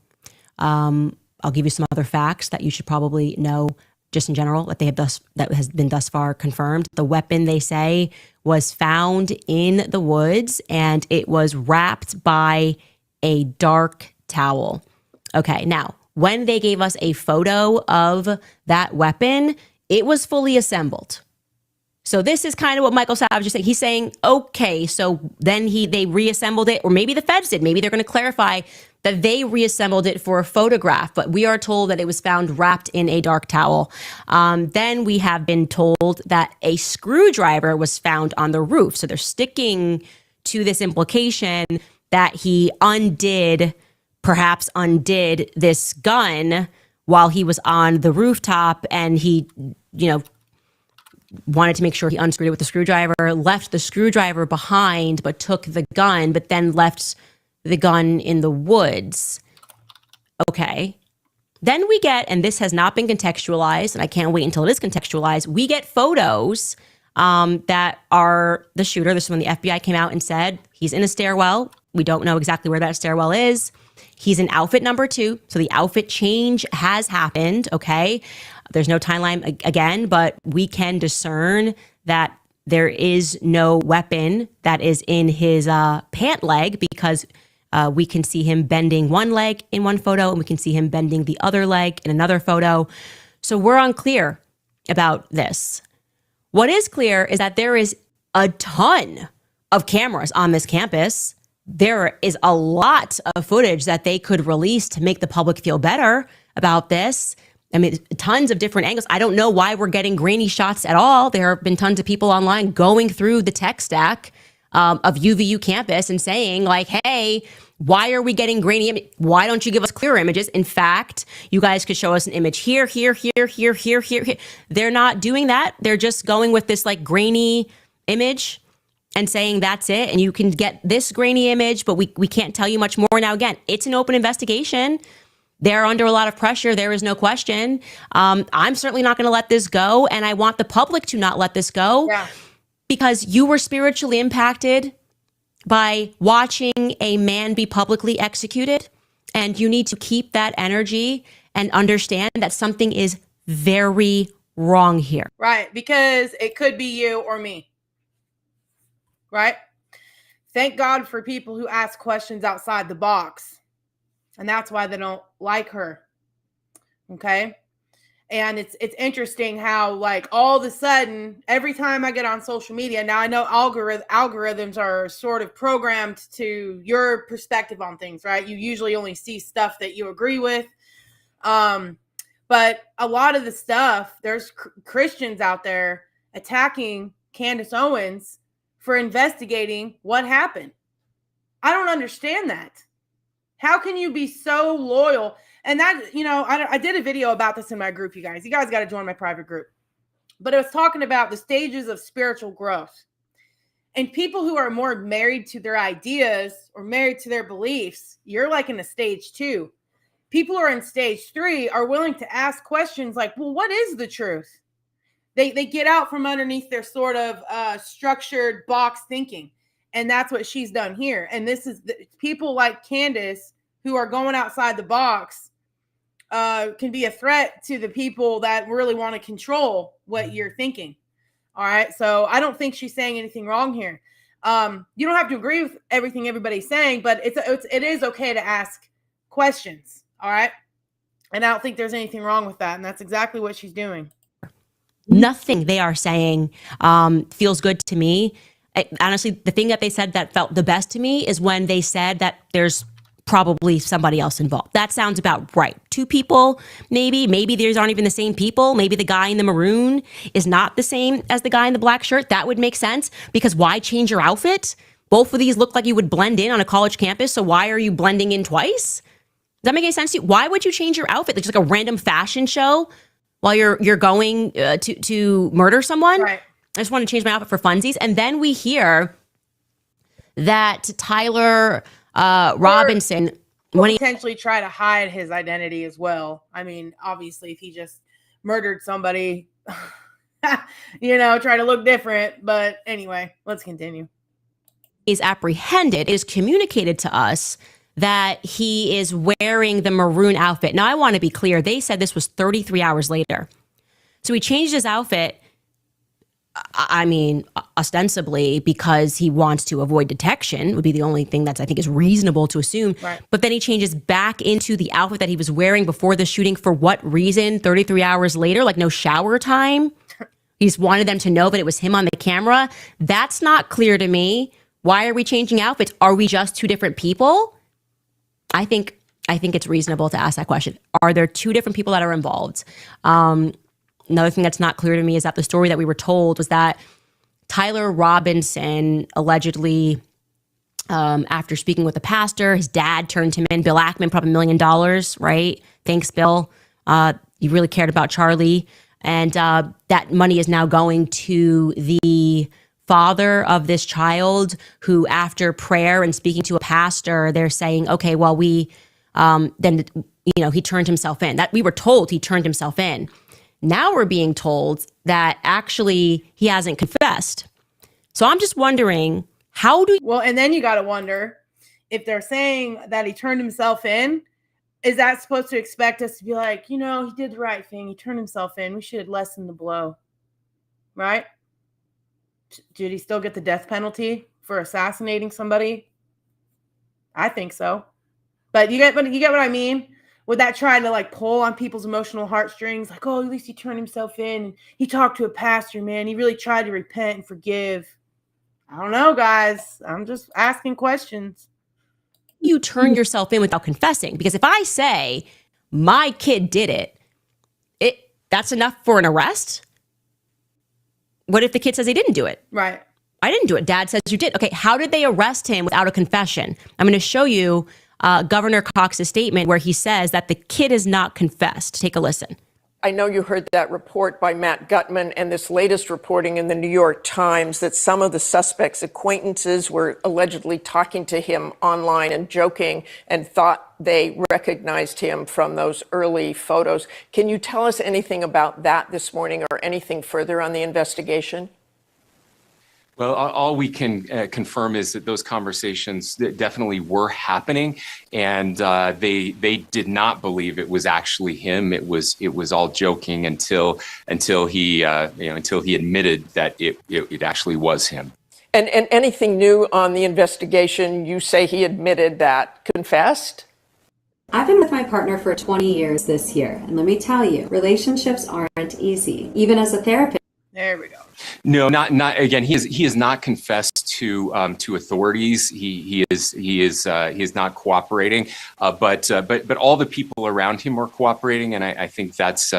I'll give you some other facts that you should probably know just in general that has been thus far confirmed. The weapon, they say, was found in the woods and it was wrapped by a dark towel. Okay, now, when they gave us a photo of that weapon, it was fully assembled. So this is kind of what Michael Savage is saying. He's saying, okay, so then they reassembled it, or maybe the feds did. Maybe they're going to clarify that they reassembled it for a photograph, but we are told that it was found wrapped in a dark towel. Then we have been told that a screwdriver was found on the roof. So they're sticking to this implication that he perhaps undid this gun while he was on the rooftop, and he, wanted to make sure he unscrewed it with the screwdriver, left the screwdriver behind, but took the gun, but then left the gun in the woods. Okay. Then we get, and this has not been contextualized, and I can't wait until it is contextualized, we get photos that are the shooter. This is when the FBI came out and said he's in a stairwell. We don't know exactly where that stairwell is. He's in outfit number 2. So the outfit change has happened. Okay. There's no timeline again, but we can discern that there is no weapon that is in his pant leg, because we can see him bending one leg in one photo and we can see him bending the other leg in another photo. So we're unclear about this. What is clear is that there is a ton of cameras on this campus. There is a lot of footage that they could release to make the public feel better about this. I mean, tons of different angles. I don't know why we're getting grainy shots at all. There have been tons of people online going through the tech stack of UVU campus and saying like, hey, why are we getting grainy? Why don't you give us clear images? In fact, you guys could show us an image here, here, here, here, here, here, here. They're not doing that. They're just going with this like grainy image and saying that's it. And you can get this grainy image, but we can't tell you much more. Now, again, it's an open investigation. They're under a lot of pressure. There is no question. I'm certainly not going to let this go. And I want the public to not let this go because you were spiritually impacted by watching a man be publicly executed. And you need to keep that energy and understand that something is very wrong here. Right. Because it could be you or me. Right. Thank God for people who ask questions outside the box. And that's why they don't like her. Okay. And it's interesting how like all of a sudden, every time I get on social media, now I know algorithms are sort of programmed to your perspective on things, right? You usually only see stuff that you agree with. But a lot of the stuff, there's Christians out there attacking Candace Owens for investigating what happened. I don't understand that. How can you be so loyal? And that, you know, I did a video about this in my group, you guys. You guys got to join my private group. But it was talking about the stages of spiritual growth. And people who are more married to their ideas or married to their beliefs, you're like in a stage 2. People who are in stage 3 are willing to ask questions like, well, what is the truth? They get out from underneath their sort of structured box thinking. And that's what she's done here. And this is people like Candace who are going outside the box can be a threat to the people that really want to control what you're thinking. All right. So I don't think she's saying anything wrong here. You don't have to agree with everything everybody's saying, but it is okay to ask questions. All right. And I don't think there's anything wrong with that. And that's exactly what she's doing. Nothing they are saying feels good to me. Honestly, the thing that they said that felt the best to me is when they said that there's probably somebody else involved. That sounds about right. 2 people, maybe these aren't even the same people. Maybe the guy in the maroon is not the same as the guy in the black shirt. That would make sense because why change your outfit? Both of these look like you would blend in on a college campus. So why are you blending in twice? Does that make any sense to you? Why would you change your outfit? Like just like a random fashion show while you're going to murder someone? Right. I just want to change my outfit for funsies. And then we hear that Tyler Robinson potentially try to hide his identity as well. I mean, obviously, if he just murdered somebody, try to look different. But anyway, let's continue. Is apprehended, is communicated to us that he is wearing the maroon outfit. Now, I want to be clear. They said this was 33 hours later. So he changed his outfit. I mean, ostensibly because he wants to avoid detection would be the only thing that's I think is reasonable to assume. Right. But then he changes back into the outfit that he was wearing before the shooting. For what reason? 33 hours later, like no shower time. He just wanted them to know that it was him on the camera. That's not clear to me. Why are we changing outfits? Are we just 2 different people? I think it's reasonable to ask that question. Are there 2 different people that are involved? Another thing that's not clear to me is that the story that we were told was that Tyler Robinson allegedly, after speaking with the pastor, his dad turned him in. Bill Ackman put up $1 million, right? Thanks, Bill. You really cared about Charlie. And that money is now going to the father of this child who, after prayer and speaking to a pastor, they're saying, okay, well, he turned himself in. That we were told he turned himself in. Now we're being told that actually he hasn't confessed. So I'm just wondering, Well, and then you got to wonder if they're saying that he turned himself in, is that supposed to expect us to be like, he did the right thing. He turned himself in. We should lessen the blow. Right? Did he still get the death penalty for assassinating somebody? I think so. But you get what I mean? Would that try to pull on people's emotional heartstrings? Like, oh, at least he turned himself in. And he talked to a pastor, man. He really tried to repent and forgive. I don't know, guys. I'm just asking questions. You turn yourself in without confessing? Because if I say my kid did it, that's enough for an arrest? What if the kid says he didn't do it? Right. I didn't do it. Dad says you did. Okay, how did they arrest him without a confession? I'm going to show you Governor Cox's statement where he says that the kid has not confessed. Take a listen. I know you heard that report by Matt Gutman and this latest reporting in the New York Times that some of the suspect's acquaintances were allegedly talking to him online and joking and thought they recognized him from those early photos. Can you tell us anything about that this morning or anything further on the investigation? Well, all we can confirm is that those conversations definitely were happening, and they did not believe it was actually him. It was all joking until he admitted that it actually was him. And anything new on the investigation? You say he admitted that, confessed? I've been with my partner for 20 years this year, and let me tell you, relationships aren't easy. Even as a therapist. There we go. No, not again. He has not confessed to authorities. He is not cooperating. But all the people around him are cooperating, and I think that's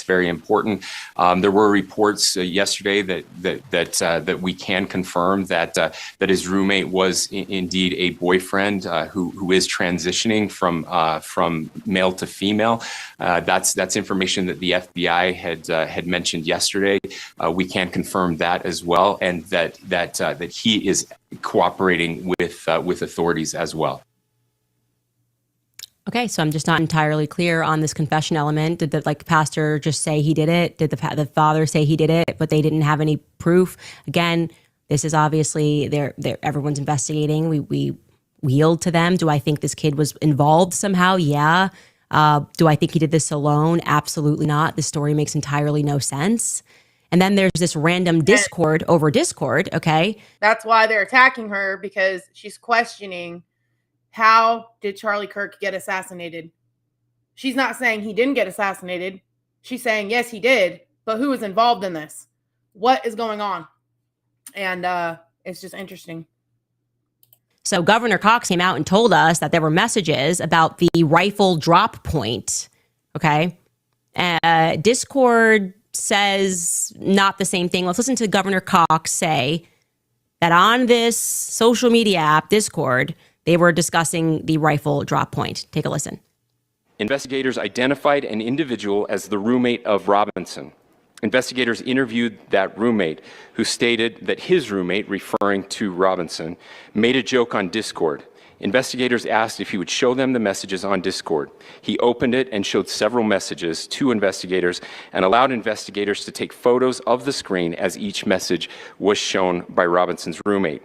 very important. There were reports yesterday that we can confirm that his roommate was indeed a boyfriend who is transitioning from male to female. That's information that the FBI had mentioned yesterday. We can confirm that as well, and that he is cooperating with authorities as well. Okay, so I'm just not entirely clear on this confession element. Did the pastor just say he did it? Did the father say he did it, but they didn't have any proof? Again, this is obviously everyone's investigating. We yield to them. Do I think this kid was involved somehow? Yeah. Do I think he did this alone? Absolutely not. The story makes entirely no sense. And then there's this random discord over Discord, okay? That's why they're attacking her, because she's questioning, how did Charlie Kirk get assassinated? She's not saying he didn't get assassinated. She's saying, yes, he did. But who is involved in this? What is going on? And it's just interesting. So Governor Cox came out and told us that there were messages about the rifle drop point, okay? Discord says not the same thing. Let's listen to Governor Cox say that on this social media app, Discord, they were discussing the rifle drop point. Take a listen. Investigators identified an individual as the roommate of Robinson. Investigators interviewed that roommate, who stated that his roommate, referring to Robinson, made a joke on Discord. Investigators asked if he would show them the messages on Discord. He opened it and showed several messages to investigators and allowed investigators to take photos of the screen as each message was shown by Robinson's roommate.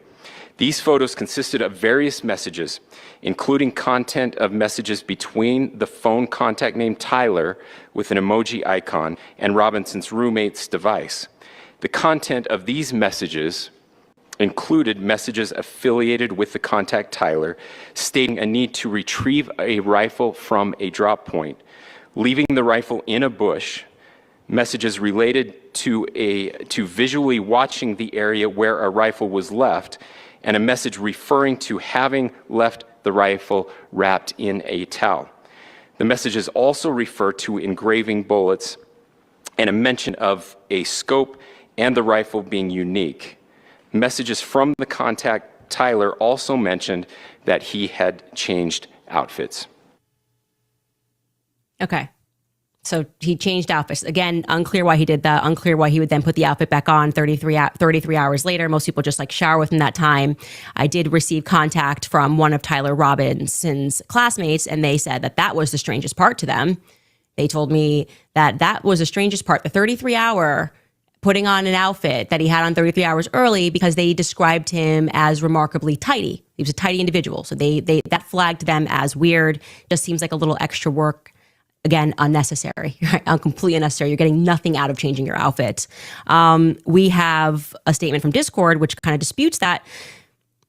These photos consisted of various messages, including content of messages between the phone contact named Tyler with an emoji icon and Robinson's roommate's device. The content of these messages included messages affiliated with the contact Tyler, stating a need to retrieve a rifle from a drop point, leaving the rifle in a bush, messages related to visually watching the area where a rifle was left, and a message referring to having left the rifle wrapped in a towel. The messages also refer to engraving bullets and a mention of a scope and the rifle being unique. Messages from the contact Tyler also mentioned that he had changed outfits. Okay. So he changed outfits. Again, unclear why he did that. Unclear why he would then put the outfit back on 33 hours later. Most people just shower within that time. I did receive contact from one of Tyler Robinson's classmates, and they said that was the strangest part to them. They told me that was the strangest part. The 33-hour putting on an outfit that he had on 33 hours early, because they described him as remarkably tidy. He was a tidy individual. So they that flagged them as weird. Just seems like a little extra work. Again, unnecessary, right? Completely unnecessary. You're getting nothing out of changing your outfit. We have a statement from Discord, which kind of disputes that.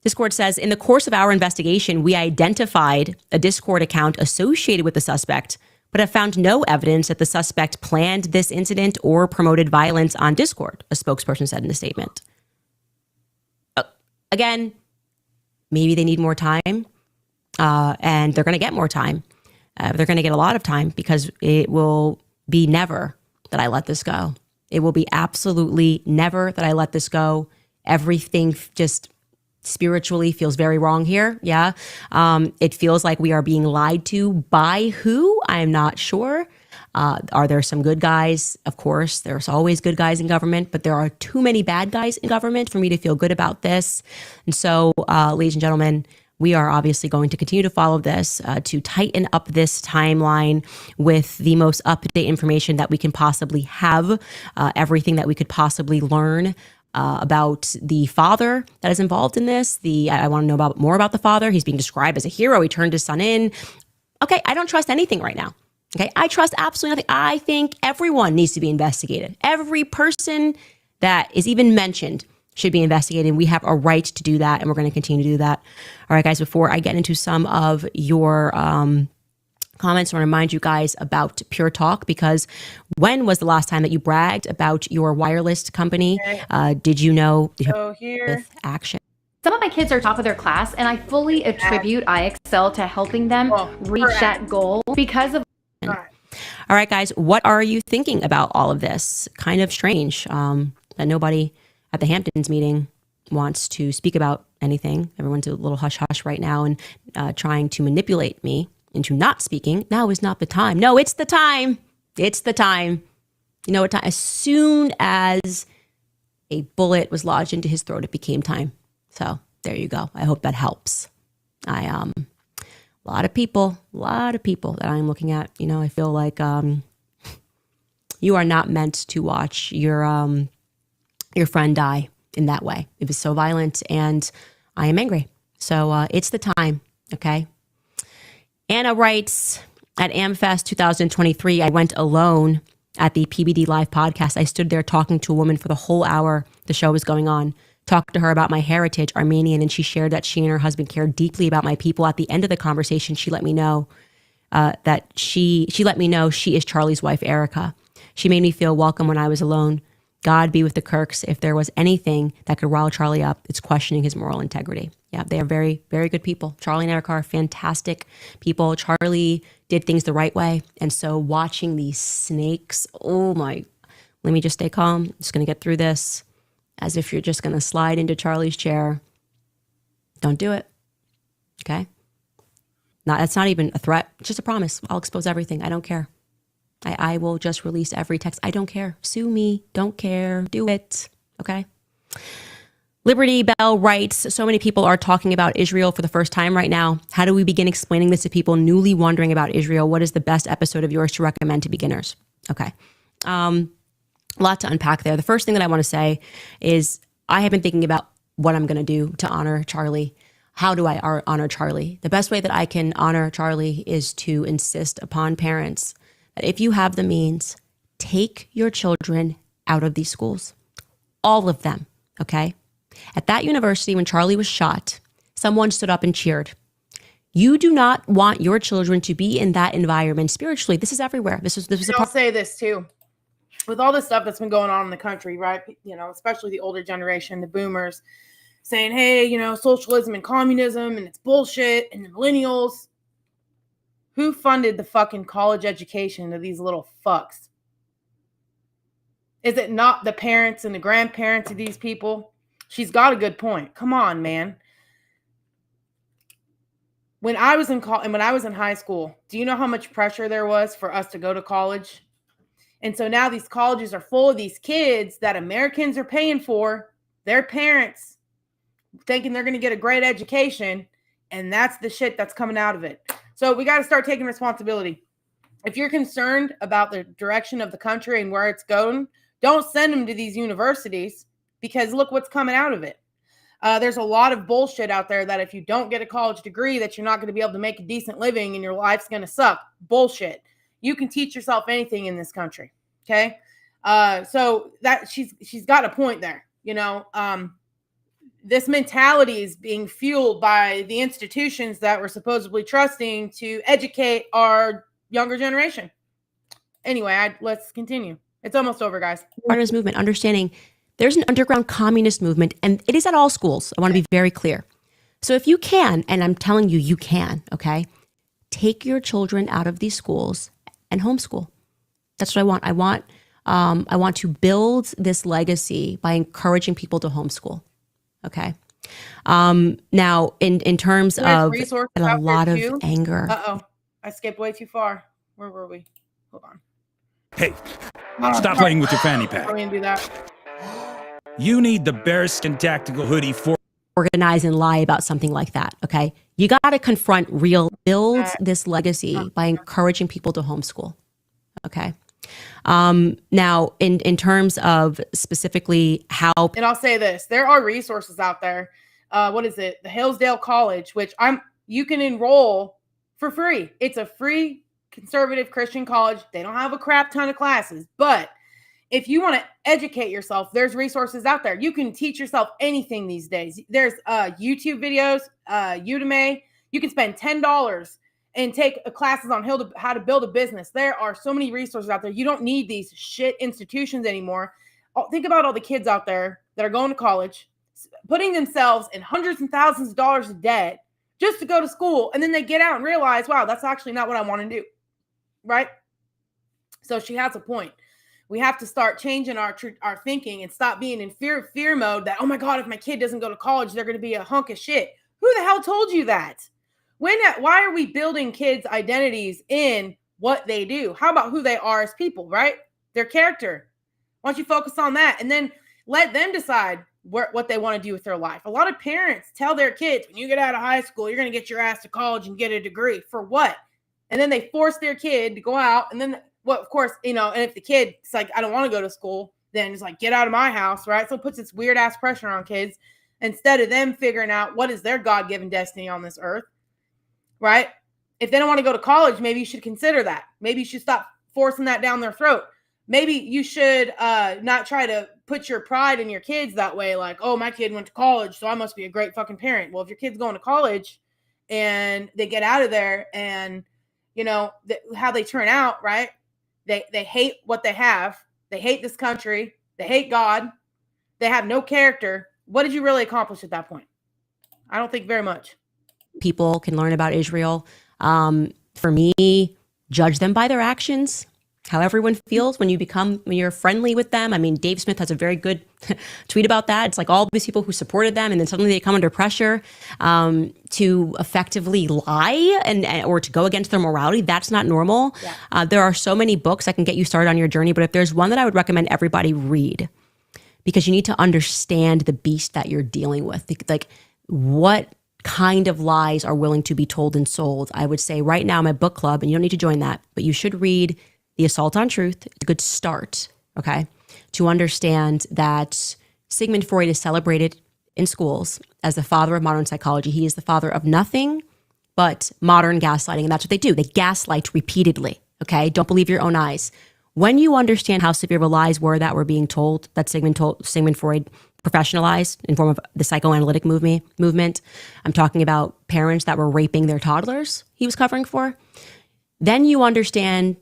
Discord says, in the course of our investigation, we identified a Discord account associated with the suspect, but have found no evidence that the suspect planned this incident or promoted violence on Discord, a spokesperson said in the statement. Again, maybe they need more time, and they're going to get more time. They're going to get a lot of time, because it will be never that I let this go. It will be absolutely never that I let this go. Everything just spiritually feels very wrong here. Yeah. It feels like we are being lied to by who? I'm not sure. Are there some good guys? Of course, there's always good guys in government, but there are too many bad guys in government for me to feel good about this. And so, ladies and gentlemen, we are obviously going to continue to follow this, to tighten up this timeline with the most up-to-date information that we can possibly have, everything that we could possibly learn about the father that is involved in this. I want to know more about the father. He's being described as a hero. He turned his son in. Okay, I don't trust anything right now. Okay, I trust absolutely nothing. I think everyone needs to be investigated. Every person that is even mentioned should be investigated. We have a right to do that, and we're going to continue to do that. All right, guys, before I get into some of your comments, I want to remind you guys about Pure Talk, because when was the last time that you bragged about your wireless company? Did you know with action? Some of my kids are top of their class, and I fully attribute IXL to helping them reach that goal because of... All right, guys, what are you thinking about all of this? Kind of strange that nobody at the Hamptons meeting wants to speak about anything. Everyone's a little hush-hush right now and trying to manipulate me into not speaking. Now is not the time. No, it's the time. It's the time. You know what time? As soon as a bullet was lodged into his throat, it became time. So there you go. I hope that helps. A lot of people that I'm looking at, you know, I feel like you are not meant to watch your friend die in that way. It was so violent, and I am angry. So it's the time, okay? Anna writes, at AmFest 2023, I went alone at the PBD Live podcast. I stood there talking to a woman for the whole hour the show was going on. Talked to her about my heritage, Armenian, and she shared that she and her husband cared deeply about my people. At the end of the conversation, she let me know that she let me know she is Charlie's wife, Erica. She made me feel welcome when I was alone. God be with the Kirks. If there was anything that could rile Charlie up, it's questioning his moral integrity. Yeah, they are very, very good people. Charlie and Erica are fantastic people. Charlie did things the right way. And so watching these snakes, let me just stay calm. I'm just going to get through this. As if you're just going to slide into Charlie's chair. Don't do it. Okay? That's not even a threat. It's just a promise. I'll expose everything. I don't care. I will just release every text. I don't care. Sue me. Don't care. Do it. Okay? Liberty Bell writes, so many people are talking about Israel for the first time right now. How do we begin explaining this to people newly wondering about Israel? What is the best episode of yours to recommend to beginners? Okay. A lot to unpack there. The first thing that I want to say is I have been thinking about what I'm going to do to honor Charlie. How do I honor Charlie? The best way that I can honor Charlie is to insist upon parents that if you have the means, take your children out of these schools. All of them, okay? At that university, when Charlie was shot, someone stood up and cheered. You do not want your children to be in that environment spiritually. This is everywhere. This is I'll say this too. With all the stuff that's been going on in the country, right? You know, especially the older generation, the boomers, saying, hey, you know, socialism and communism and it's bullshit, and the millennials. Who funded the fucking college education of these little fucks? Is it not the parents and the grandparents of these people? She's got a good point. Come on, man. When I was in high school, do you know how much pressure there was for us to go to college? And so now these colleges are full of these kids that Americans are paying for, their parents thinking they're going to get a great education. And that's the shit that's coming out of it. So we got to start taking responsibility. If you're concerned about the direction of the country and where it's going, don't send them to these universities, because look what's coming out of it. There's a lot of bullshit out there that if you don't get a college degree, that you're not going to be able to make a decent living and your life's going to suck. Bullshit. You can teach yourself anything in this country. Okay. So that she's got a point there. You know, this mentality is being fueled by the institutions that we're supposedly trusting to educate our younger generation. Anyway, let's continue. It's almost over, guys. Part of this movement, understanding there's an underground communist movement, and it is at all schools. I want to be very clear. So if you can, and I'm telling you, you can, okay, take your children out of these schools and homeschool. That's what I want. I want to build this legacy by encouraging people to homeschool. Okay. Now, in terms of a lot of anger. I skipped way too far. Where were we? Hold on. Hey, stop playing with your fanny pack. I'm gonna do that. You need the bearskin tactical hoodie for organize and lie about something like that. Okay. You got to confront build this legacy by encouraging people to homeschool. Okay. Now in terms of specifically how, and I'll say this, there are resources out there. What is it? The Hillsdale College, which you can enroll for free. It's a free conservative Christian college. They don't have a crap ton of classes, but if you want to educate yourself, there's resources out there. You can teach yourself anything these days. There's YouTube videos, Udemy. You can spend $10 and take classes on how to build a business. There are so many resources out there. You don't need these shit institutions anymore. Think about all the kids out there that are going to college, putting themselves in hundreds and thousands of dollars of debt just to go to school. And then they get out and realize, wow, that's actually not what I want to do. Right? So she has a point. We have to start changing our thinking and stop being in fear mode that, oh my God, if my kid doesn't go to college, they're going to be a hunk of shit. Who the hell told you that? Why are we building kids' identities in what they do? How about who they are as people, right? Their character. Why don't you focus on that and then let them decide what they want to do with their life? A lot of parents tell their kids, when you get out of high school, you're going to get your ass to college and get a degree. For what? And then they force their kid to go out, and then well, of course, you know, and if the kid's like, I don't want to go to school, then it's like, get out of my house, right? So it puts this weird ass pressure on kids instead of them figuring out what is their God-given destiny on this earth, right? If they don't want to go to college, maybe you should consider that. Maybe you should stop forcing that down their throat. Maybe you should not try to put your pride in your kids that way. Like, oh, my kid went to college, so I must be a great fucking parent. Well, if your kid's going to college and they get out of there and, you know, how they turn out, right? They hate what they have. They hate this country. They hate God. They have no character. What did you really accomplish at that point? I don't think very much. People can learn about Israel. For me, judge them by their actions. How everyone feels when you're friendly with them. I mean, Dave Smith has a very good tweet about that. It's like all these people who supported them, and then suddenly they come under pressure to effectively lie or to go against their morality. That's not normal. Yeah. There are so many books that can get you started on your journey, but if there's one that I would recommend everybody read, because you need to understand the beast that you're dealing with, like what kind of lies are willing to be told and sold. I would say right now, my book club, and you don't need to join that, but you should read The Assault on Truth. It's a good start, okay, to understand that Sigmund Freud is celebrated in schools as the father of modern psychology. He is the father of nothing but modern gaslighting, and that's what they do. They gaslight repeatedly, okay? Don't believe your own eyes. When you understand how severe the lies were that were being told, that Sigmund Freud professionalized in form of the psychoanalytic movement, I'm talking about parents that were raping their toddlers he was covering for, then you understand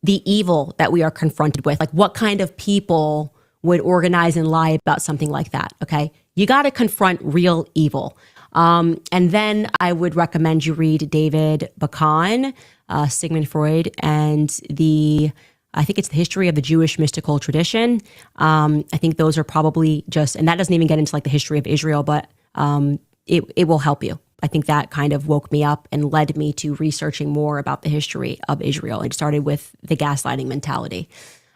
the evil that we are confronted with. Like, what kind of people would organize and lie about something like that, okay? You got to confront real evil. And then I would recommend you read David Bacon, Sigmund Freud, and I think it's the history of the Jewish mystical tradition. I think those are probably and that doesn't even get into like the history of Israel, but it will help you. I think that kind of woke me up and led me to researching more about the history of Israel. It started with the gaslighting mentality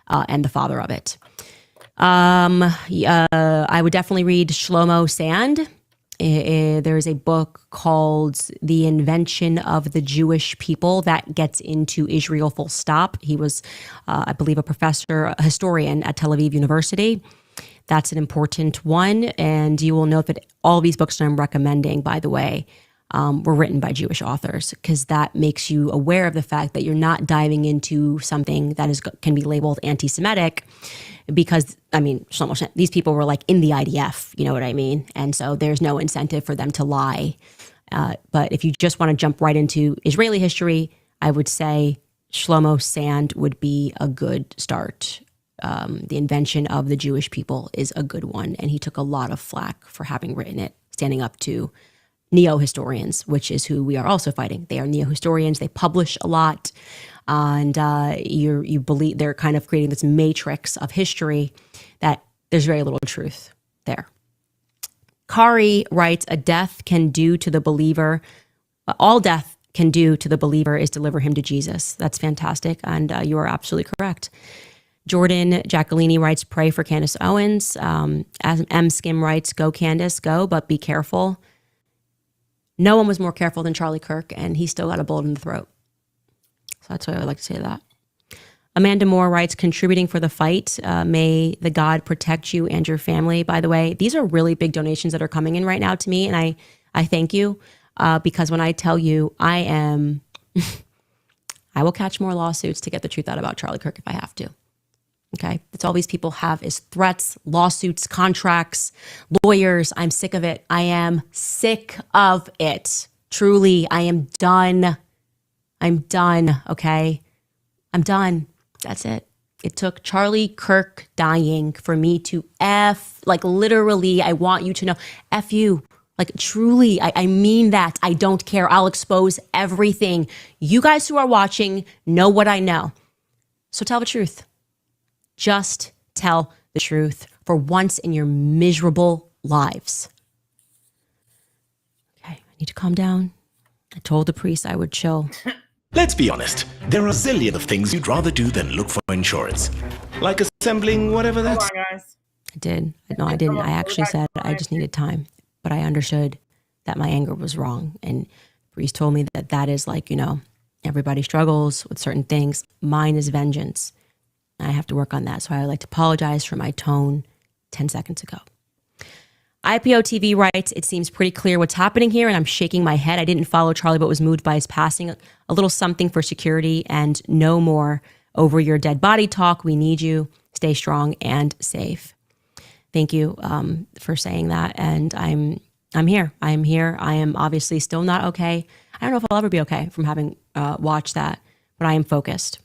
and the father of it. I would definitely read Shlomo Sand There's a book called The Invention of the Jewish People that gets into Israel full stop. He was, I believe, a historian at Tel Aviv University. That's an important one. And you will note that all these books that I'm recommending, by the way, were written by Jewish authors, because that makes you aware of the fact that you're not diving into something that can be labeled anti-Semitic, because, I mean, these people were like in the IDF, you know what I mean? And so there's no incentive for them to lie. But if you just want to jump right into Israeli history, I would say Shlomo Sand would be a good start. The Invention of the Jewish People is a good one. And he took a lot of flack for having written it, standing up to neo-historians, which is who we are also fighting. They are neo-historians. They publish a lot. And you believe they're kind of creating this matrix of history that there's very little truth there. Kari writes, all death can do to the believer is deliver him to Jesus. That's fantastic. And you are absolutely correct. Jordan Jacqueline writes, pray for Candace Owens. As M. Skim writes, go Candace, go, but be careful. No one was more careful than Charlie Kirk, and he still got a bullet in the throat. So that's why I would like to say that. Amanda Moore writes, contributing for the fight. May the God protect you and your family. By the way, these are really big donations that are coming in right now to me, and I thank you because when I tell you I will catch more lawsuits to get the truth out about Charlie Kirk if I have to. Okay, that's all these people have is threats, lawsuits, contracts, lawyers. I'm sick of it. I am sick of it. Truly, I am done. I'm done, okay? I'm done. That's it. It took Charlie Kirk dying for me to literally, I want you to know, F you. Like, truly, I mean that. I don't care. I'll expose everything. You guys who are watching know what I know. So tell the truth. Just tell the truth for once in your miserable lives. Okay, I need to calm down. I told the priest I would chill. Let's be honest. There are a zillion of things you'd rather do than look for insurance. Like assembling whatever that's... Come on, guys. I did. No, I didn't. I actually said I just needed time. But I understood that my anger was wrong. And the priest told me that is everybody struggles with certain things. Mine is vengeance. I have to work on that. So I would like to apologize for my tone 10 seconds ago. IPO TV writes, it seems pretty clear what's happening here, and I'm shaking my head. I didn't follow Charlie, but was moved by his passing. A little something for security and no more over your dead body talk. We need you. Stay strong and safe. Thank you for saying that. And I'm here. I am here. I am obviously still not okay. I don't know if I'll ever be okay from having watched that, but I am focused.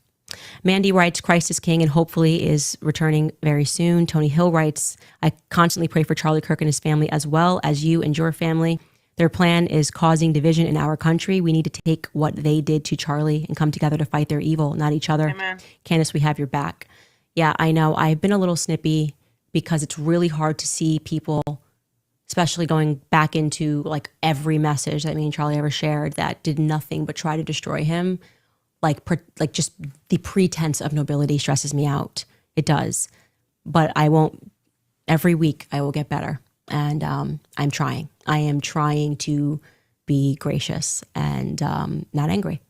Mandy writes, Christ is King and hopefully is returning very soon. Tony Hill writes, I constantly pray for Charlie Kirk and his family as well as you and your family. Their plan is causing division in our country. We need to take what they did to Charlie and come together to fight their evil, not each other. Amen. Candace, we have your back. Yeah, I know. I've been a little snippy because it's really hard to see people, especially going back into every message that me and Charlie ever shared that did nothing but try to destroy him. Just the pretense of nobility stresses me out. It does. But I won't, every week I will get better. And I'm trying. I am trying to be gracious and not angry.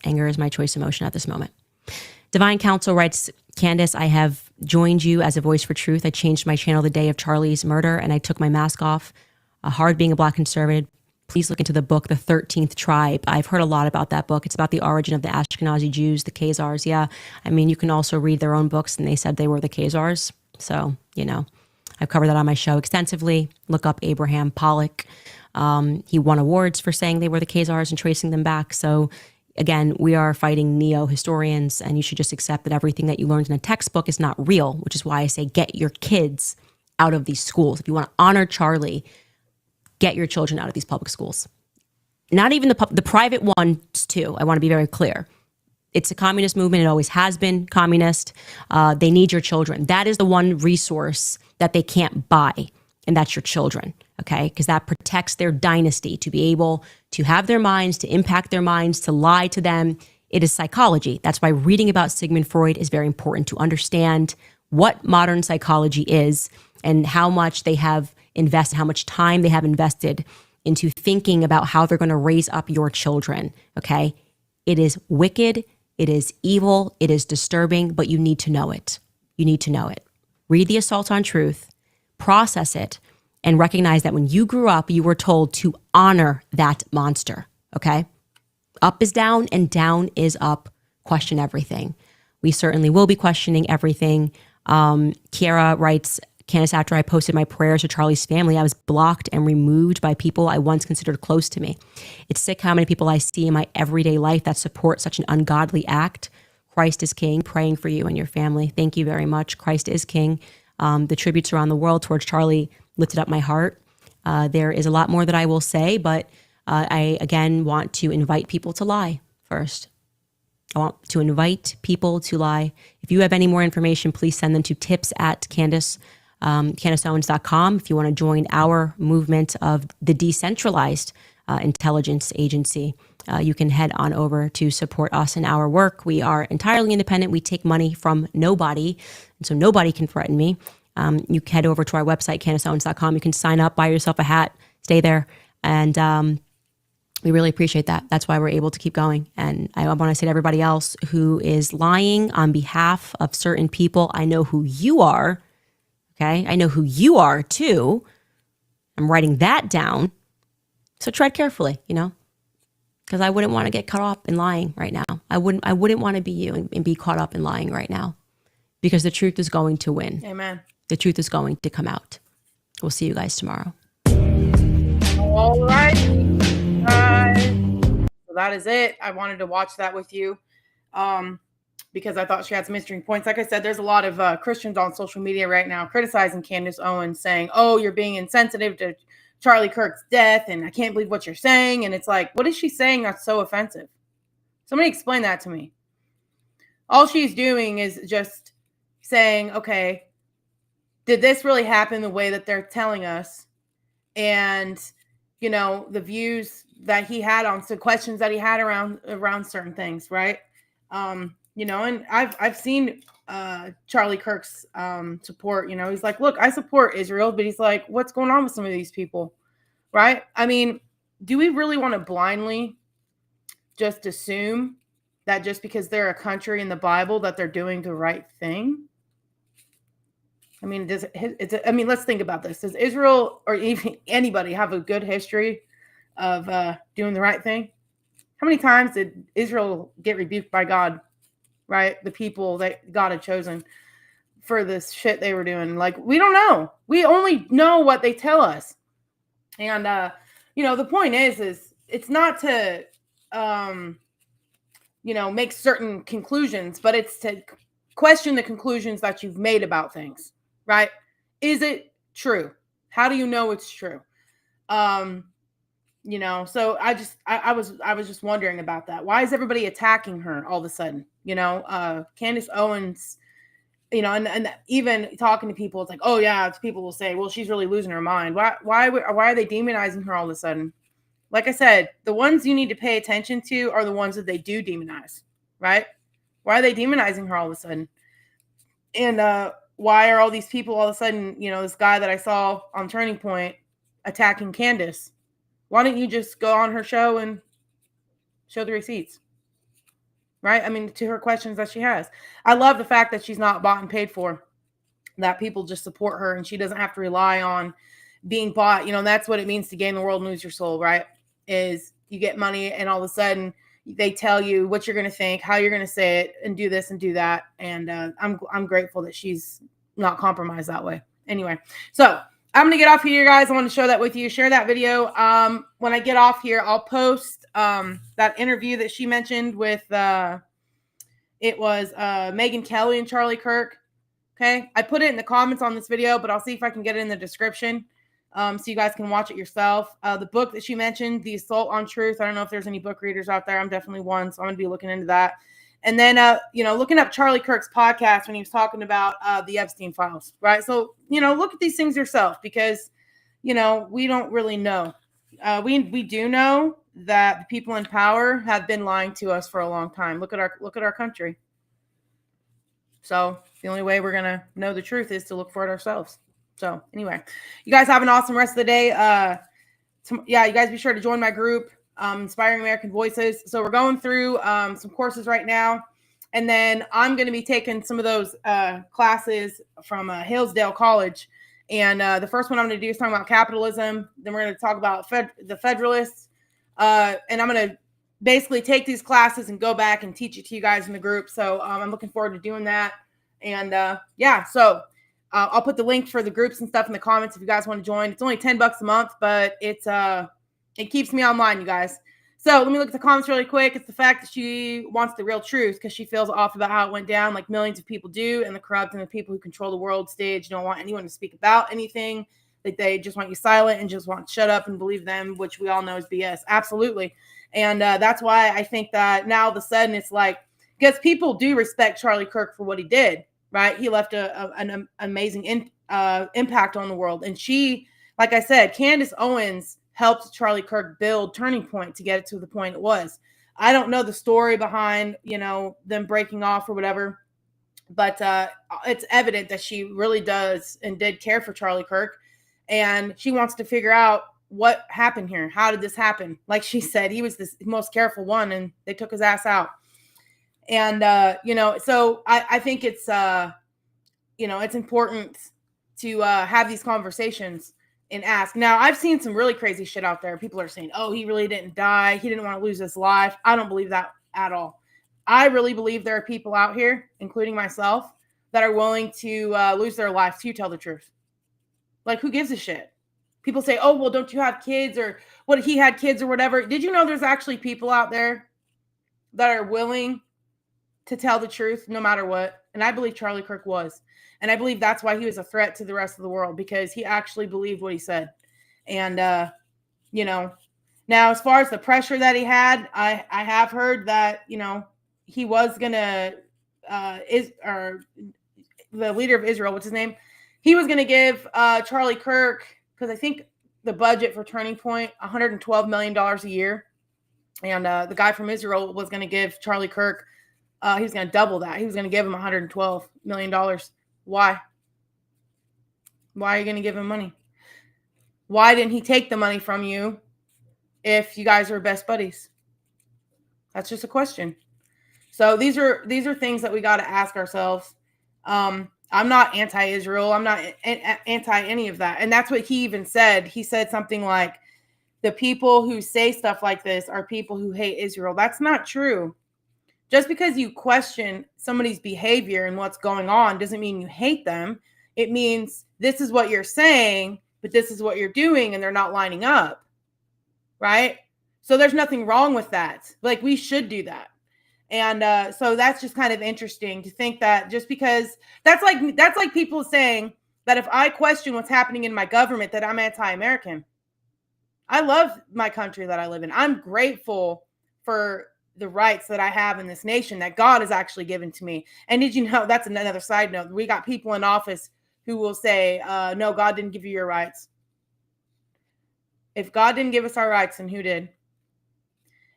Anger is my choice emotion at this moment. Divine Counsel writes, Candace, I have joined you as a voice for truth. I changed my channel the day of Charlie's murder and I took my mask off. Hard being a Black conservative. Please look into the book, The 13th Tribe. I've heard a lot about that book. It's about the origin of the Ashkenazi Jews, the Khazars. Yeah. I mean, you can also read their own books, and they said they were the Khazars. So, I've covered that on my show extensively. Look up Abraham Pollock. He won awards for saying they were the Khazars and tracing them back. So, again, we are fighting neo-historians, and you should just accept that everything that you learned in a textbook is not real, which is why I say get your kids out of these schools. If you want to honor Charlie, get your children out of these public schools. Not even the private ones, too. I want to be very clear. It's a communist movement. It always has been communist. They need your children. That is the one resource that they can't buy, and that's your children, okay? Because that protects their dynasty, to be able to have their minds, to impact their minds, to lie to them. It is psychology. That's why reading about Sigmund Freud is very important, to understand what modern psychology is and how much they have invest, how much time they have invested into thinking about how they're going to raise up your children. Okay. It is wicked. It is evil. It is disturbing, but you need to know it. You need to know it. Read the Assault on Truth, process it, and recognize that when you grew up, you were told to honor that monster. Okay. Up is down and down is up. Question everything. We certainly will be questioning everything. Kiara writes, Candace, after I posted my prayers to Charlie's family, I was blocked and removed by people I once considered close to me. It's sick how many people I see in my everyday life that support such an ungodly act. Christ is King, praying for you and your family. Thank you very much. Christ is King. The tributes around the world towards Charlie lifted up my heart. There is a lot more that I will say, but I, again, want to invite people to lie first. I want to invite people to lie. If you have any more information, please send them to tips@CandaceOwens.com. If you want to join our movement of the decentralized intelligence agency, you can head on over to support us in our work. We are entirely independent. We take money from nobody, and so nobody can threaten me. You can head over to our website, CandaceOwens.com. You can sign up, buy yourself a hat, stay there, and we really appreciate that. That's why we're able to keep going. And I want to say to everybody else who is lying on behalf of certain people, I know who you are. Okay. I know who you are too. I'm writing that down. So tread carefully, because I wouldn't want to get caught up in lying right now. I wouldn't want to be you and be caught up in lying right now, because the truth is going to win. Amen. The truth is going to come out. We'll see you guys tomorrow. All right. So that is it. I wanted to watch that with you because I thought she had some interesting points. Like I said, there's a lot of Christians on social media right now criticizing Candace Owens, saying, oh, you're being insensitive to Charlie Kirk's death, and I can't believe what you're saying. And it's like, what is she saying that's so offensive? Somebody explain that to me. All she's doing is just saying, okay, did this really happen the way that they're telling us? And, the views that he had on some questions that he had around certain things, right? And I've seen Charlie Kirk's support. He's like, look, I support Israel, but he's like, what's going on with some of these people, right? I mean, do we really want to blindly just assume that just because they're a country in the Bible that they're doing the right thing? I mean, let's think about this. Does Israel or even anybody have a good history of doing the right thing? How many times did Israel get rebuked by God, right? The people that God had chosen for this shit they were doing. Like, we don't know. We only know what they tell us. And, the point is it's not to, make certain conclusions, but it's to question the conclusions that you've made about things. Right? Is it true? How do you know it's true? So I was just wondering about that. Why is everybody attacking her all of a sudden? Candace Owens, and even talking to people, it's like, oh yeah, people will say, well, she's really losing her mind. Why are they demonizing her all of a sudden? Like I said, the ones you need to pay attention to are the ones that they do demonize, right? Why are they demonizing her all of a sudden? And why are all these people all of a sudden, this guy that I saw on Turning Point attacking Candace? Why don't you just go on her show and show the receipts? Right? I mean, to her questions that she has. I love the fact that she's not bought and paid for, that people just support her and she doesn't have to rely on being bought. That's what it means to gain the world and lose your soul, right? Is you get money and all of a sudden they tell you what you're going to think, how you're going to say it, and do this and do that. And I'm grateful that she's not compromised that way. Anyway, so I'm going to get off here, guys. I want to share that with you. Share that video. When I get off here, I'll post that interview that she mentioned with, it was Megyn Kelly and Charlie Kirk. Okay. I put it in the comments on this video, but I'll see if I can get it in the description. So you guys can watch it yourself. The book that she mentioned, The Assault on Truth. I don't know if there's any book readers out there. I'm definitely one. So I'm going to be looking into that. And then, looking up Charlie Kirk's podcast when he was talking about the Epstein files, right? So, look at these things yourself because, we don't really know. We do know that the people in power have been lying to us for a long time. Look at our country. So the only way we're going to know the truth is to look for it ourselves. So anyway, you guys have an awesome rest of the day. Yeah, you guys be sure to join my group, Inspiring American Voices. So we're going through some courses right now. And then I'm going to be taking some of those classes from Hillsdale College. And the first one I'm going to do is talk about capitalism. Then we're going to talk about the Federalists. And I'm going to basically take these classes and go back and teach it to you guys in the group. So I'm looking forward to doing that. And yeah, so I'll put the link for the groups and stuff in the comments if you guys want to join. It's only $10 a month, but it keeps me online, you guys. So let me look at the comments really quick. It's the fact that she wants the real truth because she feels off about how it went down, like millions of people do, and the corrupt and the people who control the world stage don't want anyone to speak about anything. Like they just want you silent and just want to shut up and believe them, which we all know is BS. Absolutely. And that's why I think that now all of a sudden it's like, because people do respect Charlie Kirk for what he did, right? He left an amazing impact on the world. And she, like I said, Candace Owens helped Charlie Kirk build Turning Point to get it to the point it was. I don't know the story behind, them breaking off or whatever, but it's evident that she really does and did care for Charlie Kirk. And she wants to figure out what happened here. How did this happen? Like she said, he was the most careful one and they took his ass out. And, so I think it's, it's important to have these conversations and ask. Now, I've seen some really crazy shit out there. People are saying, oh, he really didn't die. He didn't want to lose his life. I don't believe that at all. I really believe there are people out here, including myself, that are willing to lose their life to tell the truth. Like, who gives a shit? People say, oh, well, don't you have kids? Or what, he had kids or whatever. Did you know there's actually people out there that are willing to tell the truth no matter what? And I believe Charlie Kirk was. And I believe that's why he was a threat to the rest of the world, because he actually believed what he said. And, now as far as the pressure that he had, I have heard that, he was going to, the leader of Israel, what's his name? He was going to give Charlie Kirk, because I think the budget for Turning Point, $112 million a year. And the guy from Israel was going to give Charlie Kirk, he was going to double that. He was going to give him $112 million. Why? Why are you going to give him money? Why didn't he take the money from you if you guys are best buddies? That's just a question. So these are things that we got to ask ourselves. I'm not anti-Israel. I'm not anti any of that. And that's what he even said. He said something like, the people who say stuff like this are people who hate Israel. That's not true. Just because you question somebody's behavior and what's going on doesn't mean you hate them. It means this is what you're saying, but this is what you're doing, and they're not lining up, right? So there's nothing wrong with that. Like, we should do that. And so that's just kind of interesting to think that just because that's like people saying that if I question what's happening in my government, that I'm anti-American. I love my country that I live in. I'm grateful for the rights that I have in this nation that God has actually given to me. And did you know, that's another side note, we got people in office who will say, no, God didn't give you your rights. If God didn't give us our rights, then who did?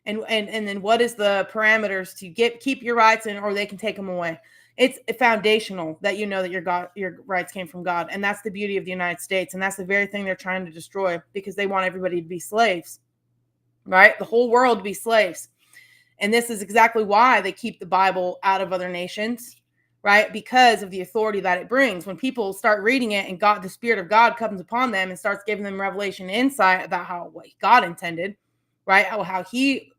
And then what is the parameters to keep your rights or they can take them away? It's foundational that you know that your rights came from God. And that's the beauty of the United States. And that's the very thing they're trying to destroy, because they want everybody to be slaves, right? The whole world to be slaves. And this is exactly why they keep the Bible out of other nations, right? Because of the authority that it brings. When people start reading it and the Spirit of God comes upon them and starts giving them revelation and insight about what God intended, right? How he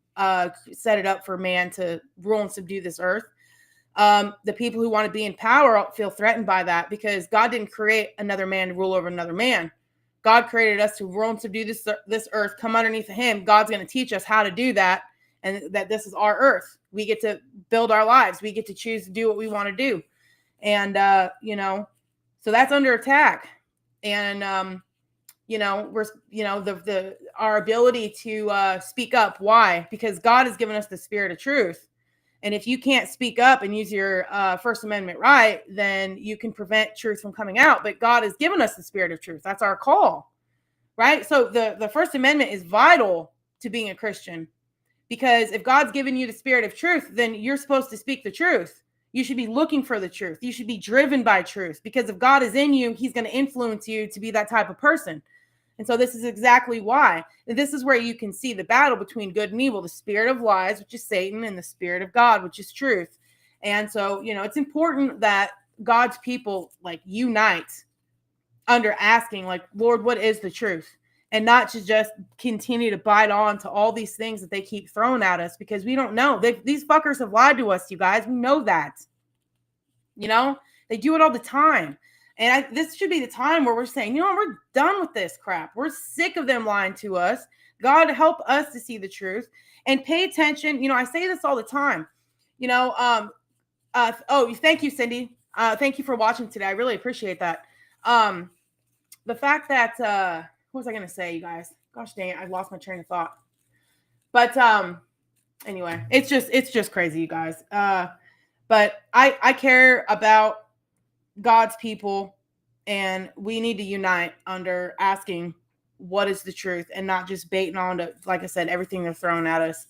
set it up for man to rule and subdue this earth. The people who want to be in power feel threatened by that, because God didn't create another man to rule over another man. God created us to rule and subdue this earth, come underneath of him. God's going to teach us how to do that. And that this is our earth. We get to build our lives. We get to choose to do what we want to do. And, so that's under attack. And, our ability to speak up. Why? Because God has given us the spirit of truth. And if you can't speak up and use your First Amendment right, then you can prevent truth from coming out. But God has given us the spirit of truth. That's our call, right? So the First Amendment is vital to being a Christian. Because if God's given you the spirit of truth, then you're supposed to speak the truth. You should be looking for the truth. You should be driven by truth, because if God is in you, he's going to influence you to be that type of person. And so this is exactly why. And this is where you can see the battle between good and evil, the spirit of lies, which is Satan, and the spirit of God, which is truth. And so, it's important that God's people like unite under asking, like, Lord, what is the truth? And not to just continue to bite on to all these things that they keep throwing at us, because we don't know. These fuckers have lied to us, you guys. We know that. They do it all the time. And this should be the time where we're saying, we're done with this crap. We're sick of them lying to us. God, help us to see the truth and pay attention. I say this all the time. Thank you, Cindy. Thank you for watching today. I really appreciate that. The fact that, what was I going to say, you guys? Gosh dang it, I lost my train of thought. But anyway, it's just crazy, you guys. But I care about God's people, and we need to unite under asking what is the truth, and not just baiting on to, like I said, everything they're throwing at us.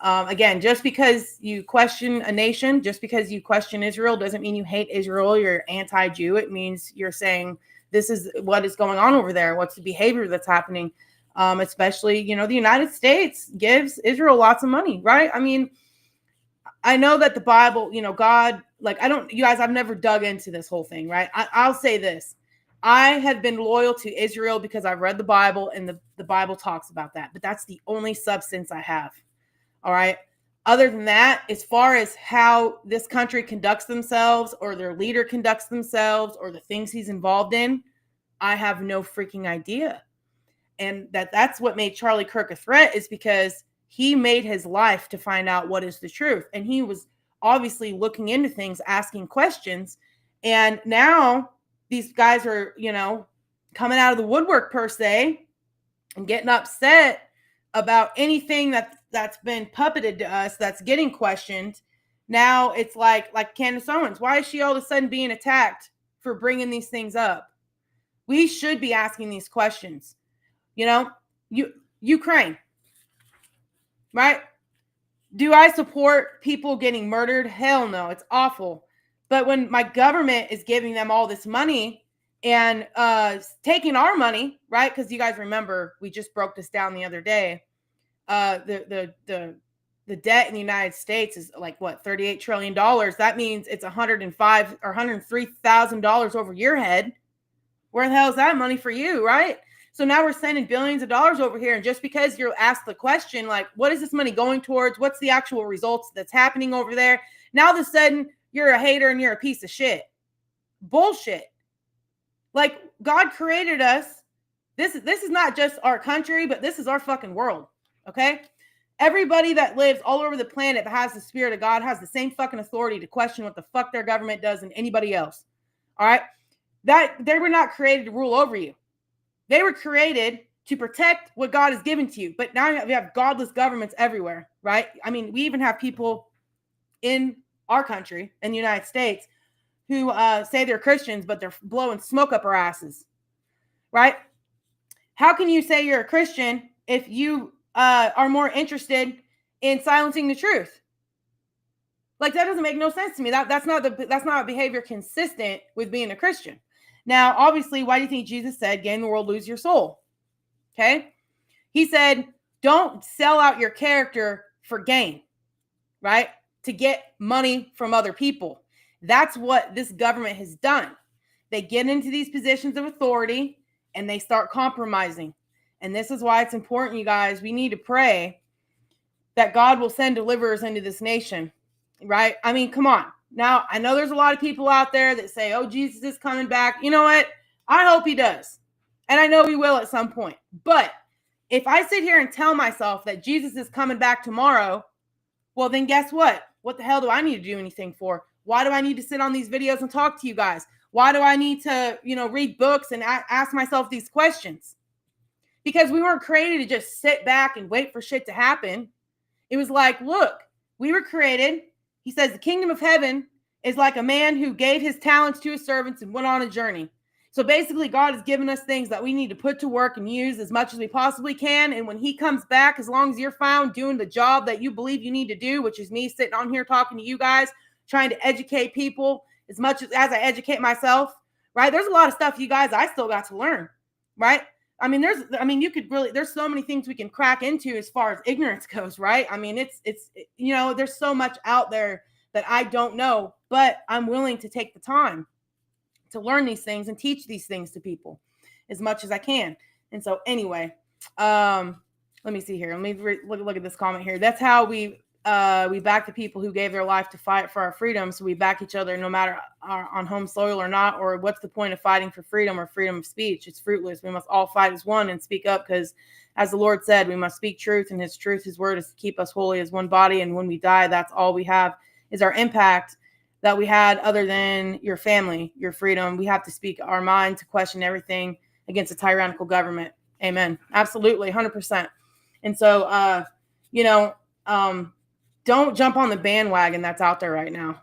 Again, just because you question a nation, just because you question Israel, doesn't mean you hate Israel, you're anti-Jew. It means you're saying this is what is going on over there. What's the behavior that's happening? Especially, the United States gives Israel lots of money, right? I mean, I know that the Bible, God, you guys, I've never dug into this whole thing, right? I'll say this. I have been loyal to Israel because I've read the Bible, and the Bible talks about that. But that's the only substance I have. All right. Other than that, as far as how this country conducts themselves, or their leader conducts themselves, or the things he's involved in, I have no freaking idea. And that's what made Charlie Kirk a threat, is because he made his life to find out what is the truth. And he was obviously looking into things, asking questions. And now these guys are, coming out of the woodwork per se, and getting upset about anything that's been puppeted to us, that's getting questioned. Now it's like Candace Owens. Why is she all of a sudden being attacked for bringing these things up? We should be asking these questions. Ukraine, right? Do I support people getting murdered? Hell no, it's awful. But when my government is giving them all this money and taking our money, right? Because you guys remember, we just broke this down the other day. The debt in the United States is like what, $38 trillion. That means it's $105 or $103,000 over your head. Where the hell is that money for you, right? So now we're sending billions of dollars over here, and just because you're asked the question, like, what is this money going towards? What's the actual results that's happening over there? Now all of a sudden you're a hater and you're a piece of shit. Bullshit. Like, God created us. This is not just our country, but this is our fucking world. Okay? Everybody that lives all over the planet that has the spirit of God has the same fucking authority to question what the fuck their government does than anybody else. All right? That they were not created to rule over you. They were created to protect what God has given to you. But now we have godless governments everywhere, right? I mean, we even have people in our country, in the United States, who say they're Christians, but they're blowing smoke up our asses, right? How can you say you're a Christian if you are more interested in silencing the truth? Like, that doesn't make no sense to me. That's not a behavior consistent with being a Christian. Now, obviously, why do you think Jesus said, gain the world, lose your soul? Okay. He said, don't sell out your character for gain, right? To get money from other people. That's what this government has done. They get into these positions of authority and they start compromising. And this is why it's important, you guys. We need to pray that God will send deliverers into this nation, right? I mean, come on. Now, I know there's a lot of people out there that say, oh, Jesus is coming back. You know what? I hope he does. And I know he will at some point. But if I sit here and tell myself that Jesus is coming back tomorrow, well, then guess what? What the hell do I need to do anything for? Why do I need to sit on these videos and talk to you guys? Why do I need to, read books and ask myself these questions? Because we weren't created to just sit back and wait for shit to happen. It was like, look, we were created. He says the kingdom of heaven is like a man who gave his talents to his servants and went on a journey. So basically, God has given us things that we need to put to work and use as much as we possibly can. And when he comes back, as long as you're found doing the job that you believe you need to do, which is me sitting on here talking to you guys, trying to educate people as much as I educate myself, right? There's a lot of stuff, you guys, I still got to learn, right? I mean, there's so many things we can crack into as far as ignorance goes, right? I mean, it's there's so much out there that I don't know, but I'm willing to take the time to learn these things and teach these things to people as much as I can. And so anyway, let me see here. Let me look at this comment here. That's how we back the people who gave their life to fight for our freedom. So we back each other no matter on home soil or not, or what's the point of fighting for freedom or freedom of speech? It's fruitless. We must all fight as one and speak up, because as the Lord said, we must speak truth, and his truth, his word is to keep us holy as one body. And when we die, that's all we have is our impact that we had, other than your family, your freedom. We have to speak our mind to question everything against a tyrannical government. Amen. Absolutely. 100%. And so, don't jump on the bandwagon that's out there right now.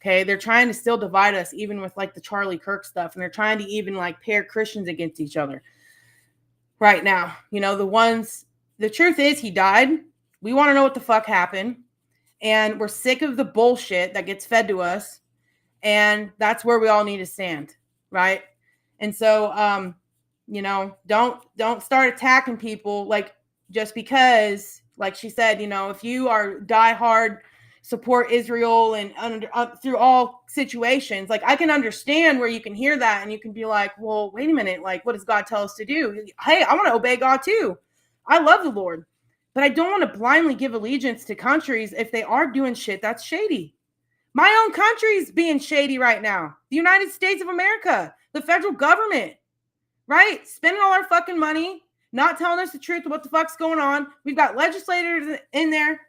Okay. They're trying to still divide us, even with like the Charlie Kirks stuff. And they're trying to even like pair Christians against each other right now. The truth is he died. We want to know what the fuck happened. And we're sick of the bullshit that gets fed to us. And that's where we all need to stand. Right. And so, don't start attacking people like just because, like she said, if you are diehard, support Israel and through all situations, like I can understand where you can hear that and you can be like, well, wait a minute, like what does God tell us to do? Hey, I want to obey God too. I love the Lord, but I don't want to blindly give allegiance to countries if they are doing shit that's shady. My own country's being shady right now. The United States of America, the federal government, right? Spending all our fucking money, not telling us the truth of what the fuck's going on. We've got legislators in there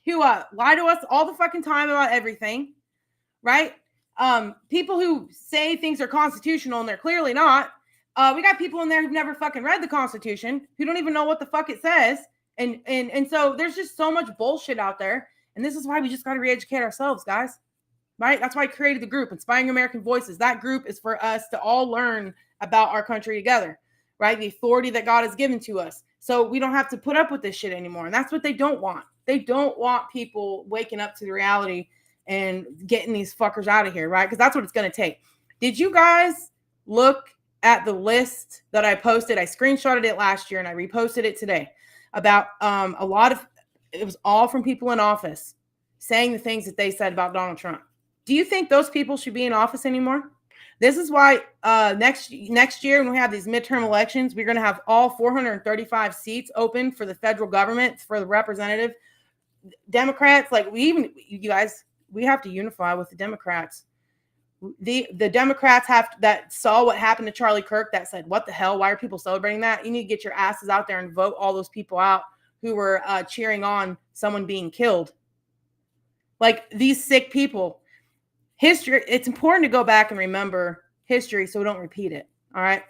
who lie to us all the fucking time about everything, right? People who say things are constitutional and they're clearly not. We got people in there who've never fucking read the Constitution, who don't even know what the fuck it says. And so there's just so much bullshit out there. And this is why we just got to re-educate ourselves, guys, right? That's why I created the group, Inspiring American Voices. That group is for us to all learn about our country together, right? The authority that God has given to us. So we don't have to put up with this shit anymore. And that's what they don't want. They don't want people waking up to the reality and getting these fuckers out of here, right? Because that's what it's going to take. Did you guys look at the list that I posted? I screenshotted it last year and I reposted it today about it was all from people in office saying the things that they said about Donald Trump. Do you think those people should be in office anymore? This is why next year when we have these midterm elections, we're going to have all 435 seats open for the federal government, for the representative. Democrats, like you guys, we have to unify with the Democrats. The Democrats that saw what happened to Charlie Kirk, that said, what the hell? Why are people celebrating that? You need to get your asses out there and vote all those people out who were cheering on someone being killed. Like these sick people. History, it's important to go back and remember history so we don't repeat it. All right.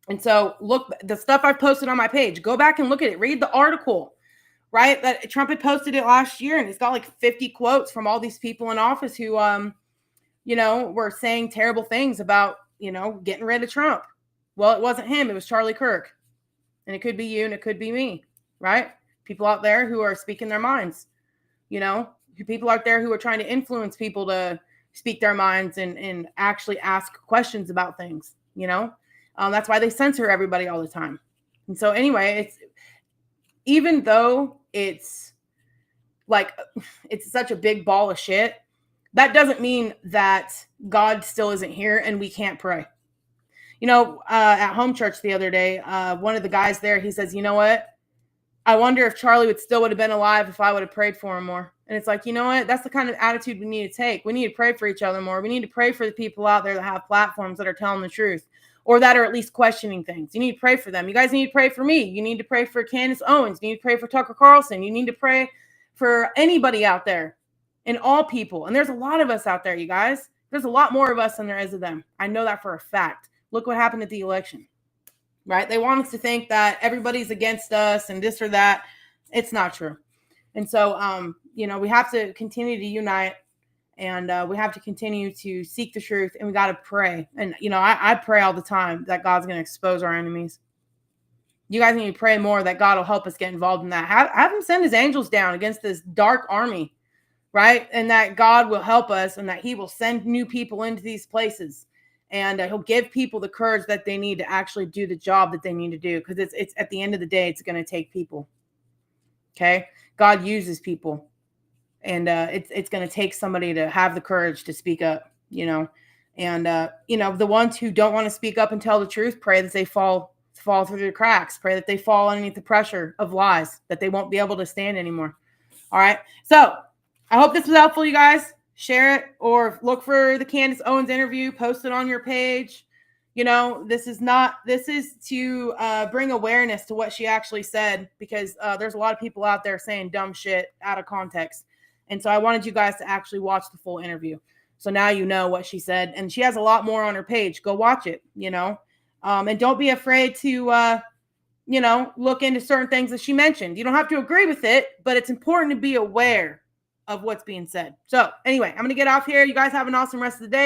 And so look, the stuff I've posted on my page, go back and look at it. Read the article, right? That Trump had posted it last year, and it's got like 50 quotes from all these people in office who, were saying terrible things about, getting rid of Trump. Well, it wasn't him. It was Charlie Kirk. And it could be you and it could be me, right? People out there who are speaking their minds, people out there who are trying to influence people to speak their minds and actually ask questions about things, that's why they censor everybody all the time. And so anyway, even though it's such a big ball of shit, that doesn't mean that God still isn't here and we can't pray. At home church the other day, one of the guys there, he says, you know what? I wonder if Charlie would have been alive if I would have prayed for him more. And it's like, you know what? That's the kind of attitude we need to take. We need to pray for each other more. We need to pray for the people out there that have platforms that are telling the truth or that are at least questioning things. You need to pray for them. You guys need to pray for me. You need to pray for Candace Owens. You need to pray for Tucker Carlson. You need to pray for anybody out there and all people. And there's a lot of us out there, you guys. There's a lot more of us than there is of them. I know that for a fact. Look what happened at the election, right? They want us to think that everybody's against us and this or that. It's not true. And so, we have to continue to unite, and we have to continue to seek the truth, and we got to pray. And, I pray all the time that God's going to expose our enemies. You guys need to pray more that God will help us get involved in that. Have him send his angels down against this dark army, right? And that God will help us and that he will send new people into these places. And he'll give people the courage that they need to actually do the job that they need to do. Because it's at the end of the day, it's going to take people. Okay? God uses people. And it's going to take somebody to have the courage to speak up, you know. And, you know, the ones who don't want to speak up and tell the truth, pray that they fall through the cracks. Pray that they fall underneath the pressure of lies, that they won't be able to stand anymore. All right? So I hope this was helpful, you guys. Share it or look for the Candace Owens interview, post it on your page. You know, this is to bring awareness to what she actually said, because there's a lot of people out there saying dumb shit out of context. And so I wanted you guys to actually watch the full interview. So now you know what she said. And she has a lot more on her page. Go watch it, you know. And don't be afraid to, you know, look into certain things that she mentioned. You don't have to agree with it, but it's important to be aware of what's being said. So anyway, I'm going to get off here. You guys have an awesome rest of the day.